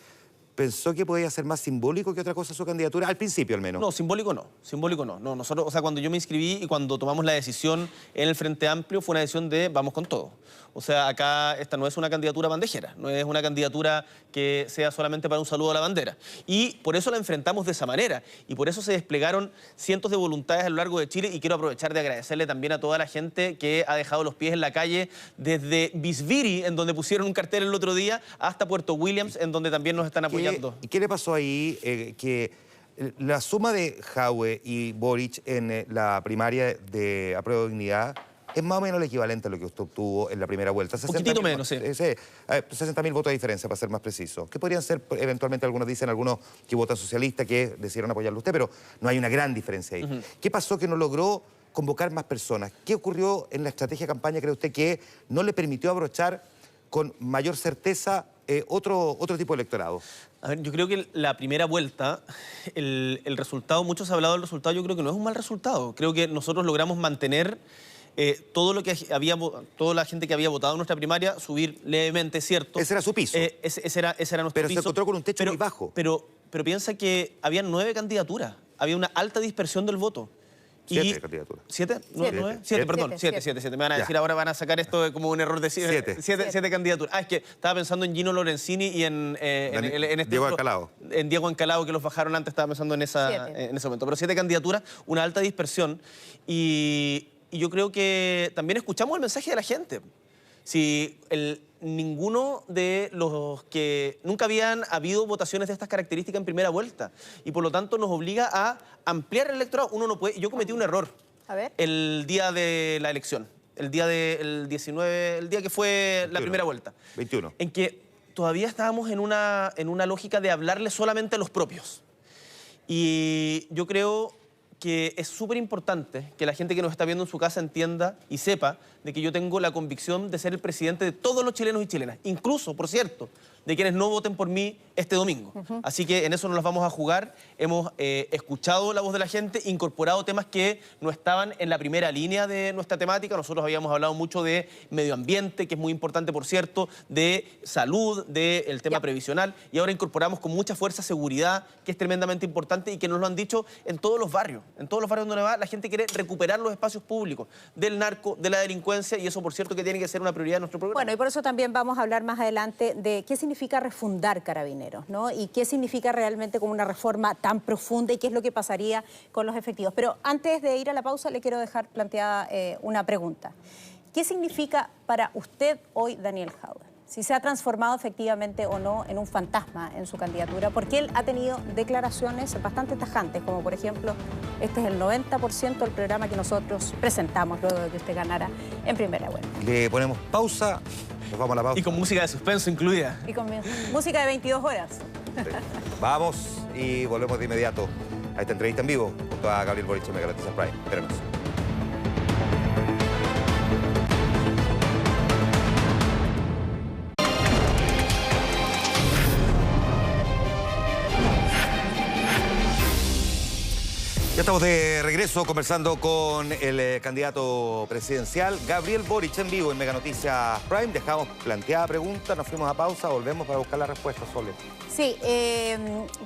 ¿pensó que podía ser más simbólico que otra cosa su candidatura? Al principio, al menos. No, simbólico no. Simbólico no. No, nosotros, o sea, cuando yo me inscribí y cuando tomamos la decisión en el Frente Amplio, fue una decisión de vamos con todo. O sea, acá esta no es una candidatura bandejera, no es una candidatura que sea solamente para un saludo a la bandera. Y por eso la enfrentamos de esa manera. Y por eso se desplegaron cientos de voluntades a lo largo de Chile. Y quiero aprovechar de agradecerle también a toda la gente que ha dejado los pies en la calle, desde Bisbiri, en donde pusieron un cartel el otro día, hasta Puerto Williams, en donde también nos están apoyando. ¿Y qué le pasó ahí? Que la suma de Jaue y Boric en la primaria de Apruebo de Dignidad es más o menos el equivalente a lo que usted obtuvo en la primera vuelta. Un poquitito menos, sí. 60.000 votos de diferencia, para ser más preciso. ¿Qué podrían ser, eventualmente, algunos dicen, algunos que votan socialista, que decidieron apoyarlo a usted, pero no hay una gran diferencia ahí? ¿Qué pasó que no logró convocar más personas? ¿Qué ocurrió en la estrategia de campaña, cree usted, que no le permitió abrochar con mayor certeza otro tipo de electorado? A ver, yo creo que la primera vuelta, el resultado, muchos han hablado del resultado, yo creo que no es un mal resultado. Creo que nosotros logramos mantener todo lo que toda la gente que había votado en nuestra primaria, subir levemente, ¿cierto? Ese era su piso. Ese era nuestro pero piso. Se encontró con un techo muy bajo. Pero piensa que había 9 candidaturas, había una alta dispersión del voto. 7 candidaturas. ¿7? ¿9? 7, perdón. 7. Me van a decir, ahora van a sacar esto como un error de 7 candidaturas. Es que estaba pensando en Gino Lorenzini y en Diego Ancalao. En Diego Ancalao, que los bajaron antes, estaba pensando en ese momento. Pero 7 candidaturas, una alta dispersión. Y yo creo que también escuchamos el mensaje de la gente. Si ninguno de los que nunca habían habido votaciones de estas características en primera vuelta, y por lo tanto nos obliga a ampliar el electorado. Uno no puede. Yo cometí un error el día de la elección, el día del 19, el día que fue 21, la primera vuelta. 21. En que todavía estábamos en una lógica de hablarle solamente a los propios. Y yo creo que es súper importante que la gente que nos está viendo en su casa entienda y sepa de que yo tengo la convicción de ser el presidente de todos los chilenos y chilenas, incluso, por cierto, de quienes no voten por mí este domingo. Así que en eso nos las vamos a jugar. Hemos escuchado la voz de la gente, incorporado temas que no estaban en la primera línea de nuestra temática. Nosotros habíamos hablado mucho de medio ambiente, que es muy importante, por cierto, de salud, del tema previsional, y ahora incorporamos con mucha fuerza seguridad, que es tremendamente importante y que nos lo han dicho en todos los barrios. En todos los barrios donde va, la gente quiere recuperar los espacios públicos del narco, de la delincuencia, y eso, por cierto, que tiene que ser una prioridad de nuestro programa. Bueno, y por eso también vamos a hablar más adelante de qué significa refundar Carabineros, ¿no? Y qué significa realmente como una reforma tan profunda y qué es lo que pasaría con los efectivos. Pero antes de ir a la pausa, le quiero dejar planteada una pregunta. ¿Qué significa para usted hoy Daniel Jaue? Si se ha transformado efectivamente o no en un fantasma en su candidatura, porque él ha tenido declaraciones bastante tajantes, como por ejemplo, este es el 90% del programa que nosotros presentamos luego de que usted ganara en primera vuelta. Le ponemos pausa, nos vamos a la pausa. Y con música de suspenso incluida. Y con música de 22 horas. Sí. Vamos y volvemos de inmediato a esta entrevista en vivo junto a Gabriel Boric en Mega Noticias Prime. Espérenos. Ya estamos de regreso conversando con el candidato presidencial, Gabriel Boric, en vivo en Mega Noticias Prime. Dejamos planteada pregunta, nos fuimos a pausa, volvemos para buscar la respuesta, Sole. Sí,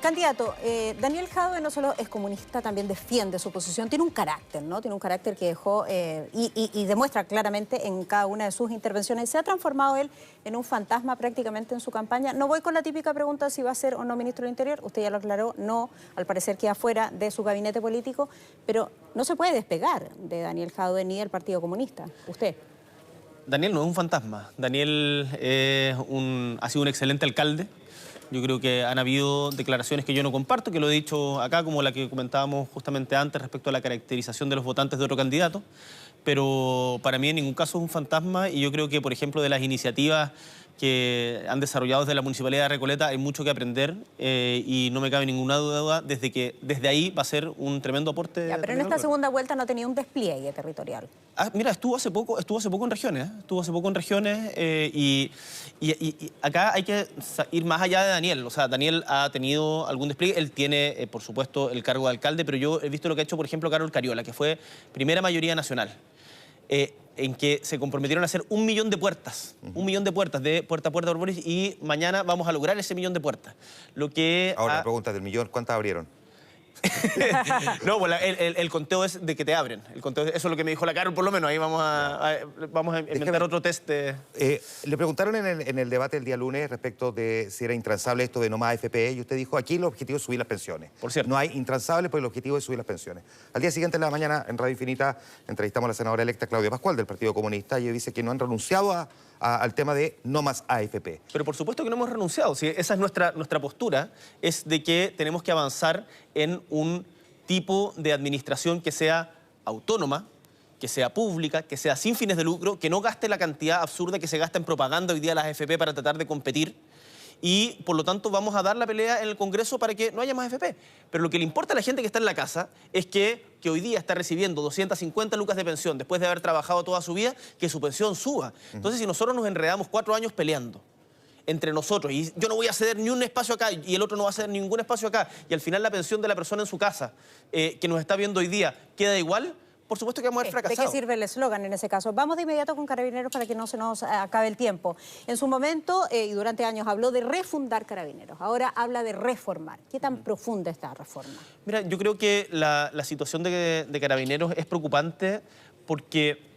candidato, Daniel Jaue no solo es comunista, también defiende su posición, tiene un carácter, ¿no? Tiene un carácter que dejó y demuestra claramente en cada una de sus intervenciones. Se ha transformado él en un fantasma prácticamente en su campaña. No voy con la típica pregunta si va a ser o no ministro del Interior, usted ya lo aclaró, no, al parecer queda fuera de su gabinete político, pero no se puede despegar de Daniel Jaue ni del Partido Comunista, usted. Daniel no es un fantasma, Daniel ha sido un excelente alcalde. Yo creo que han habido declaraciones que yo no comparto, que lo he dicho acá, como la que comentábamos justamente antes respecto a la caracterización de los votantes de otro candidato, pero para mí en ningún caso es un fantasma, y yo creo que, por ejemplo, de las iniciativas que han desarrollado desde la Municipalidad de Recoleta hay mucho que aprender, y no me cabe ninguna duda desde ahí va a ser un tremendo aporte. Ya, pero en esta segunda vuelta no tenía un despliegue territorial. Mira, estuvo hace poco en regiones, y acá hay que ir más allá de Daniel. O sea, Daniel ha tenido algún despliegue, él tiene, por supuesto, el cargo de alcalde, pero yo he visto lo que ha hecho, por ejemplo, Carol Cariola, que fue primera mayoría nacional. en que se comprometieron a hacer 1 millón de puertas, 1 millón de puertas de puerta a puerta por Boris, y mañana vamos a lograr ese 1 millón de puertas. Lo que ahora, la pregunta del millón, ¿cuántas abrieron? No, pues el conteo es de que te abren. El conteo, eso es lo que me dijo la Carol, por lo menos. Ahí vamos a inventar otro test. Le preguntaron en el debate el día lunes respecto de si era intransable esto de no más AFP, y usted dijo, aquí el objetivo es subir las pensiones. Por cierto. No hay intransable, pues el objetivo es subir las pensiones. Al día siguiente, en la mañana, en Radio Infinita, entrevistamos a la senadora electa Claudia Pascual, del Partido Comunista, y ella dice que no han renunciado al tema de no más AFP. Pero por supuesto que no hemos renunciado. ¿Sí? Esa es nuestra postura, es de que tenemos que avanzar en un tipo de administración que sea autónoma, que sea pública, que sea sin fines de lucro, que no gaste la cantidad absurda que se gasta en propaganda hoy día las AFP para tratar de competir. Y, por lo tanto, vamos a dar la pelea en el Congreso para que no haya más AFP. Pero lo que le importa a la gente que está en la casa es que hoy día está recibiendo 250 lucas de pensión después de haber trabajado toda su vida, que su pensión suba. Entonces, si nosotros nos enredamos 4 años peleando entre nosotros, y yo no voy a ceder ni un espacio acá, y el otro no va a ceder ningún espacio acá, y al final la pensión de la persona en su casa, que nos está viendo hoy día, queda igual, por supuesto que vamos a haber fracasado. ¿De qué sirve el eslogan en ese caso? Vamos de inmediato con Carabineros para que no se nos acabe el tiempo. En su momento, y durante años, habló de refundar Carabineros. Ahora habla de reformar. ¿Qué tan profunda esta reforma? Mira, yo creo que la situación de Carabineros es preocupante porque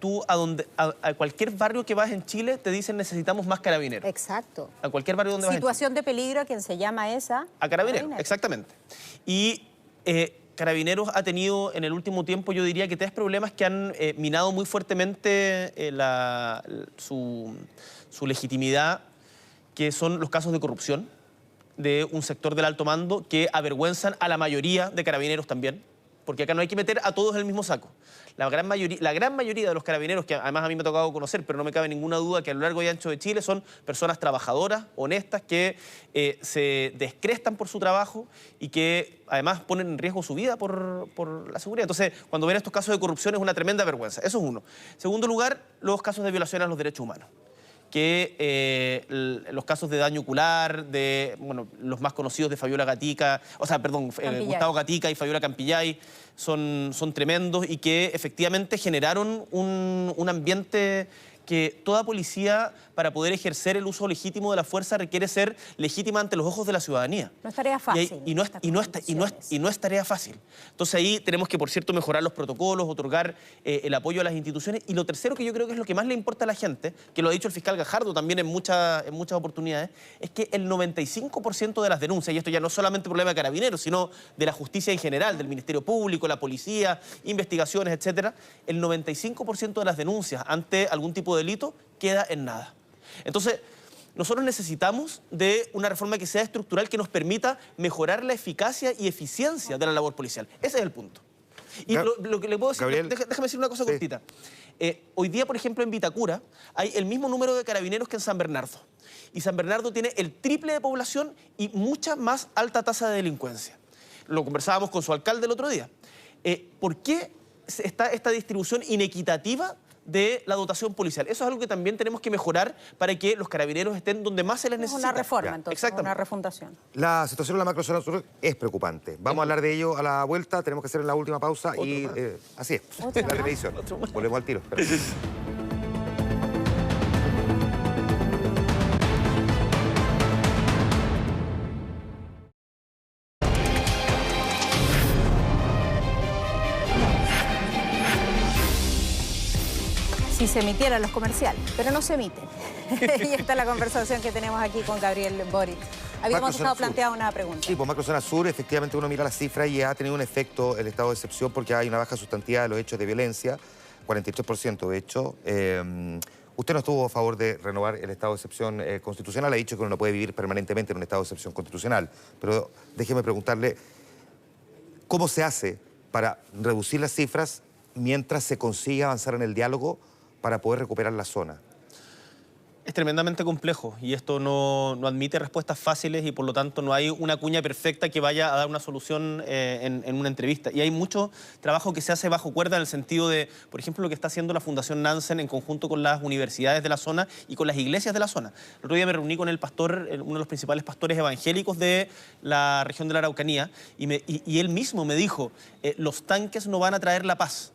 tú a cualquier barrio que vas en Chile te dicen necesitamos más Carabineros. Exacto. A cualquier barrio donde vas en Chile. Situación de peligro, ¿a quien se llama esa? A Carabineros, exactamente. Y Carabineros ha tenido en el último tiempo, yo diría que 3 problemas que han minado muy fuertemente su legitimidad, que son los casos de corrupción de un sector del alto mando que avergüenzan a la mayoría de Carabineros también, porque acá no hay que meter a todos en el mismo saco. La gran mayoría de los carabineros, que además a mí me ha tocado conocer, pero no me cabe ninguna duda que a lo largo y ancho de Chile son personas trabajadoras, honestas, que se descrestan por su trabajo y que además ponen en riesgo su vida por la seguridad. Entonces, cuando ven estos casos de corrupción es una tremenda vergüenza. Eso es uno. Segundo lugar, los casos de violación a los derechos humanos, que los casos de daño ocular, los más conocidos de Fabiola Gatica, Gustavo Gatica y Fabiola Campillay, son tremendos y que efectivamente generaron un ambiente que toda policía, para poder ejercer el uso legítimo de la fuerza, requiere ser legítima ante los ojos de la ciudadanía. No es tarea fácil. Y no es tarea fácil. Entonces ahí tenemos que, por cierto, mejorar los protocolos, otorgar el apoyo a las instituciones. Y lo tercero, que yo creo que es lo que más le importa a la gente, que lo ha dicho el fiscal Gajardo también en muchas oportunidades, es que el 95% de las denuncias, y esto ya no es solamente problema de Carabineros, sino de la justicia en general, del Ministerio Público, la policía, investigaciones, etcétera, el 95% de las denuncias ante algún tipo de delito queda en nada. Entonces, nosotros necesitamos de una reforma que sea estructural, que nos permita mejorar la eficacia y eficiencia de la labor policial. Ese es el punto. Y lo que le puedo decir, Gabriel, déjame decir una cosa cortita. Hoy día, por ejemplo, en Vitacura hay el mismo número de carabineros que en San Bernardo. Y San Bernardo tiene el triple de población y mucha más alta tasa de delincuencia. Lo conversábamos con su alcalde el otro día. ¿Por qué está esta distribución inequitativa de la dotación policial? Eso es algo que también tenemos que mejorar para que los carabineros estén donde más se les necesita. Una reforma, entonces, una refundación. La situación en la macrozona sur es preocupante. Vamos a hablar de ello a la vuelta, tenemos que hacer en la última pausa y así es, la televisión. Volvemos al tiro. Si se emitieran los comerciales, pero no se emiten. Y esta es la conversación que tenemos aquí con Gabriel Boric. Habíamos dejado planteada una pregunta. Sí, pues macrozona sur, efectivamente uno mira las cifras y ha tenido un efecto el estado de excepción porque hay una baja sustantiva de los hechos de violencia, 43% de hecho. Usted no estuvo a favor de renovar el estado de excepción constitucional, ha dicho que uno no puede vivir permanentemente en un estado de excepción constitucional, pero déjeme preguntarle, ¿cómo se hace para reducir las cifras mientras se consigue avanzar en el diálogo para poder recuperar la zona? Es tremendamente complejo y esto no admite respuestas fáciles y por lo tanto no hay una cuña perfecta que vaya a dar una solución en una entrevista. Y hay mucho trabajo que se hace bajo cuerda en el sentido de, por ejemplo, lo que está haciendo la Fundación Nansen en conjunto con las universidades de la zona y con las iglesias de la zona. El otro día me reuní con el pastor, uno de los principales pastores evangélicos de la región de la Araucanía y él mismo me dijo, los tanques no van a traer la paz,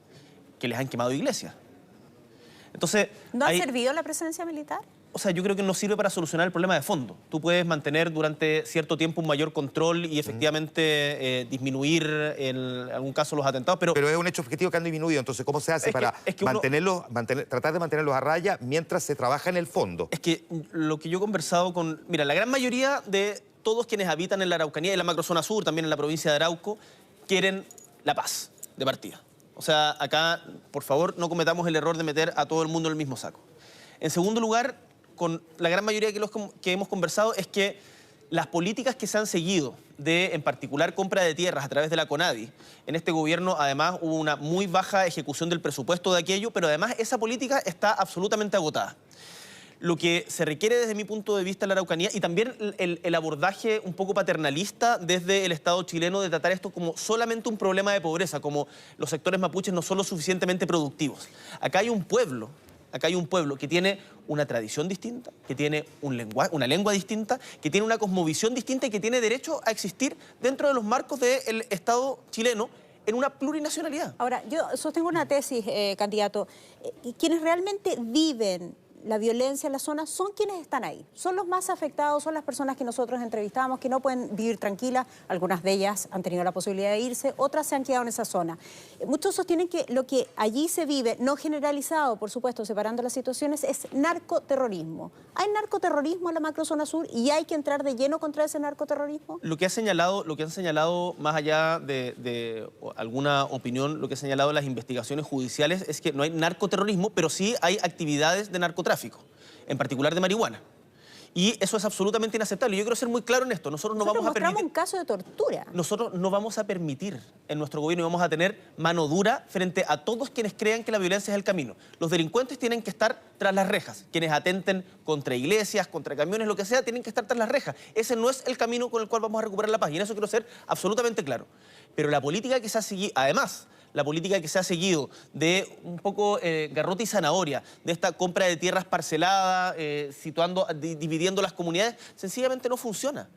que les han quemado iglesias. Entonces, ¿No ha servido la presencia militar? O sea, yo creo que no sirve para solucionar el problema de fondo. Tú puedes mantener durante cierto tiempo un mayor control y efectivamente disminuir en algún caso los atentados, pero... Pero es un hecho objetivo que han disminuido, entonces ¿cómo se hace para tratar de mantenerlos a raya mientras se trabaja en el fondo? Es que lo que yo he conversado con... Mira, la gran mayoría de todos quienes habitan en la Araucanía y en la macrozona sur, también en la provincia de Arauco, quieren la paz de partida. O sea, acá, por favor, no cometamos el error de meter a todo el mundo en el mismo saco. En segundo lugar, con la gran mayoría que hemos conversado es que las políticas que se han seguido de, en particular, compra de tierras a través de la CONADI, en este gobierno además hubo una muy baja ejecución del presupuesto de aquello, pero además esa política está absolutamente agotada. Lo que se requiere desde mi punto de vista en la Araucanía y también el abordaje un poco paternalista desde el Estado chileno de tratar esto como solamente un problema de pobreza, como los sectores mapuches no son lo suficientemente productivos. Acá hay un pueblo que tiene una tradición distinta, que tiene una lengua distinta, que tiene una cosmovisión distinta y que tiene derecho a existir dentro de los marcos del Estado chileno en una plurinacionalidad. Ahora, yo sostengo una tesis, candidato. Quienes realmente viven la violencia en la zona son quienes están ahí. Son los más afectados, son las personas que nosotros entrevistamos, que no pueden vivir tranquilas. Algunas de ellas han tenido la posibilidad de irse, otras se han quedado en esa zona. Muchos sostienen que lo que allí se vive, no generalizado, por supuesto, separando las situaciones, es narcoterrorismo. ¿Hay narcoterrorismo en la macrozona sur y hay que entrar de lleno contra ese narcoterrorismo? Lo que han señalado, más allá de alguna opinión, lo que han señalado las investigaciones judiciales es que no hay narcoterrorismo, pero sí hay actividades de narcotráfico, en particular de marihuana. Y eso es absolutamente inaceptable. Yo quiero ser muy claro en esto. Nosotros no vamos a permitir un caso de tortura. Nosotros no vamos a permitir en nuestro gobierno y vamos a tener mano dura frente a todos quienes crean que la violencia es el camino. Los delincuentes tienen que estar tras las rejas. Quienes atenten contra iglesias, contra camiones, lo que sea, tienen que estar tras las rejas. Ese no es el camino con el cual vamos a recuperar la paz. Y en eso quiero ser absolutamente claro. Pero la política que se ha seguido, además, la política que se ha seguido de un poco garrote y zanahoria, de esta compra de tierras parcelada, dividiendo las comunidades, sencillamente no funciona.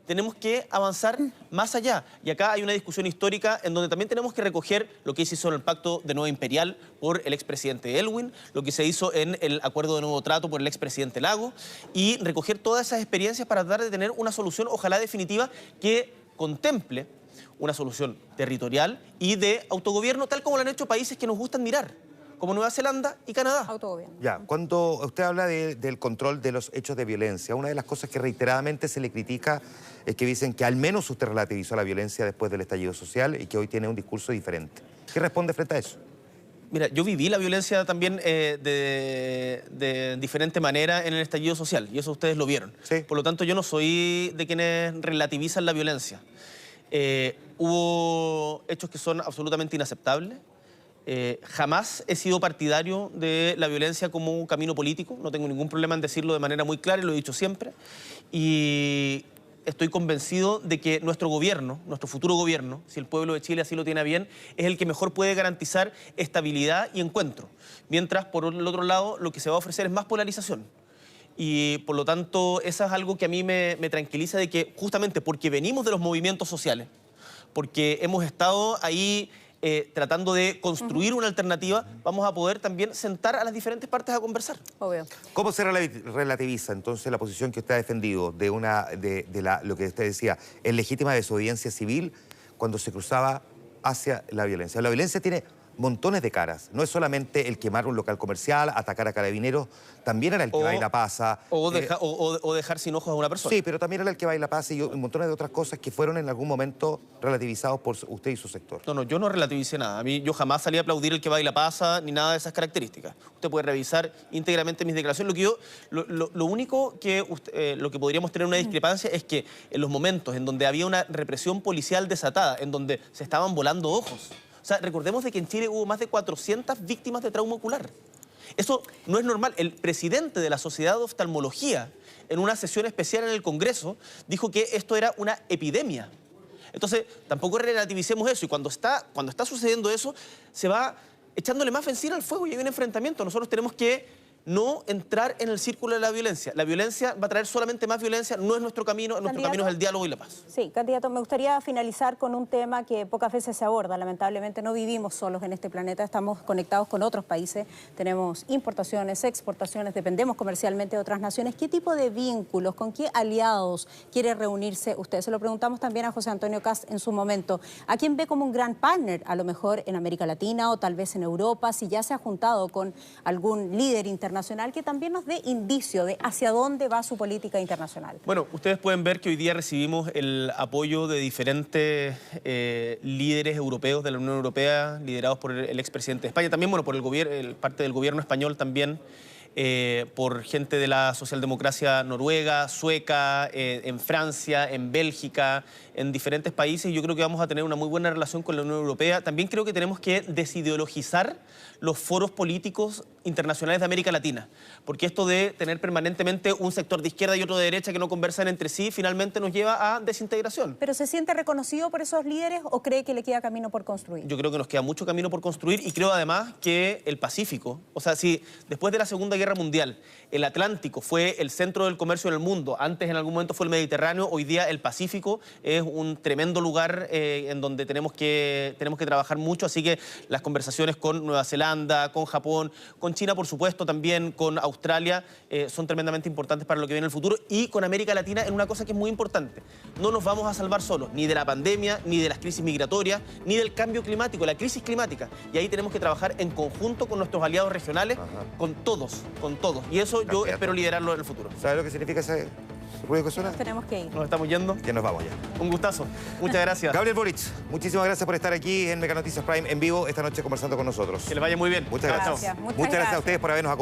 Tenemos que avanzar más allá. Y acá hay una discusión histórica en donde también tenemos que recoger lo que se hizo en el Pacto de Nueva Imperial por el expresidente Elwin, lo que se hizo en el Acuerdo de Nuevo Trato por el expresidente Lago, y recoger todas esas experiencias para tratar de tener una solución, ojalá definitiva, que contemple una solución territorial y de autogobierno, tal como lo han hecho países que nos gustan mirar, como Nueva Zelanda y Canadá. Autogobierno. Ya, cuando usted habla del control de los hechos de violencia, una de las cosas que reiteradamente se le critica es que dicen que al menos usted relativizó la violencia después del estallido social y que hoy tiene un discurso diferente. ¿Qué responde frente a eso? Mira, yo viví la violencia también de diferente manera en el estallido social, y eso ustedes lo vieron. Sí. Por lo tanto, yo no soy de quienes relativizan la violencia. Hubo hechos que son absolutamente inaceptables. Jamás he sido partidario de la violencia como un camino político. No tengo ningún problema en decirlo de manera muy clara y lo he dicho siempre. Y estoy convencido de que nuestro gobierno, nuestro futuro gobierno, si el pueblo de Chile así lo tiene bien, es el que mejor puede garantizar estabilidad y encuentro. Mientras, por el otro lado, lo que se va a ofrecer es más polarización. Y por lo tanto, eso es algo que a mí me tranquiliza, de que justamente porque venimos de los movimientos sociales, porque hemos estado ahí tratando de construir una alternativa, vamos a poder también sentar a las diferentes partes a conversar. Obvio. ¿Cómo se relativiza entonces la posición que usted ha defendido de lo que usted decía, es legítima desobediencia civil cuando se cruzaba hacia la violencia? La violencia tiene montones de caras. No es solamente el quemar un local comercial, atacar a carabineros, también era el que baila pasa. O dejar sin ojos a una persona. Sí, pero también era el que baila pasa y montones de otras cosas que fueron en algún momento relativizados por usted y su sector. No, yo no relativicé nada. Yo jamás salí a aplaudir el que baila pasa ni nada de esas características. Usted puede revisar íntegramente mis declaraciones. Lo único que lo que podríamos tener una discrepancia es que en los momentos en donde había una represión policial desatada, en donde se estaban volando ojos. O sea, recordemos de que en Chile hubo más de 400 víctimas de trauma ocular. Eso no es normal. El presidente de la Sociedad de Oftalmología, en una sesión especial en el Congreso, dijo que esto era una epidemia. Entonces, tampoco relativicemos eso. Y cuando está sucediendo eso, se va echándole más benzina al fuego y hay un enfrentamiento. Nosotros tenemos que no entrar en el círculo de la violencia. La violencia va a traer solamente más violencia, no es nuestro camino es el diálogo y la paz. Sí, candidato, me gustaría finalizar con un tema que pocas veces se aborda. Lamentablemente no vivimos solos en este planeta, estamos conectados con otros países, tenemos importaciones, exportaciones, dependemos comercialmente de otras naciones. ¿Qué tipo de vínculos, con qué aliados quiere reunirse usted? Se lo preguntamos también a José Antonio Kast en su momento. ¿A quién ve como un gran partner, a lo mejor en América Latina o tal vez en Europa, si ya se ha juntado con algún líder internacional que también nos dé indicio de hacia dónde va su política internacional? Bueno, ustedes pueden ver que hoy día recibimos el apoyo de diferentes líderes europeos de la Unión Europea, liderados por el expresidente de España, también, bueno, por el gobierno, parte del gobierno español también, por gente de la socialdemocracia noruega, sueca, en Francia, en Bélgica, en diferentes países. Yo creo que vamos a tener una muy buena relación con la Unión Europea. También creo que tenemos que desideologizar los foros políticos internacionales de América Latina, porque esto de tener permanentemente un sector de izquierda y otro de derecha que no conversan entre sí, finalmente nos lleva a desintegración. ¿Pero se siente reconocido por esos líderes o cree que le queda camino por construir? Yo creo que nos queda mucho camino por construir y creo además que el Pacífico, o sea, si después de la Segunda Guerra Mundial el Atlántico fue el centro del comercio del mundo, antes en algún momento fue el Mediterráneo, hoy día el Pacífico es un tremendo lugar en donde tenemos que trabajar mucho, así que las conversaciones con Nueva Zelanda, con Japón, con China, por supuesto, también con Australia, son tremendamente importantes para lo que viene en el futuro, y con América Latina en una cosa que es muy importante. No nos vamos a salvar solos, ni de la pandemia, ni de las crisis migratorias, ni del cambio climático, la crisis climática. Y ahí tenemos que trabajar en conjunto con nuestros aliados regionales, con todos. Y eso yo espero liderarlo en el futuro. ¿Sabes lo que significa ese ruido que suena? Nos tenemos que ir. Nos estamos yendo. Que nos vamos ya. Un gustazo. Muchas gracias. Gabriel Boric, muchísimas gracias por estar aquí en Mega Noticias Prime en vivo esta noche conversando con nosotros. Que les vaya muy bien. Muchas gracias. Muchas gracias a ustedes por habernos acompañado.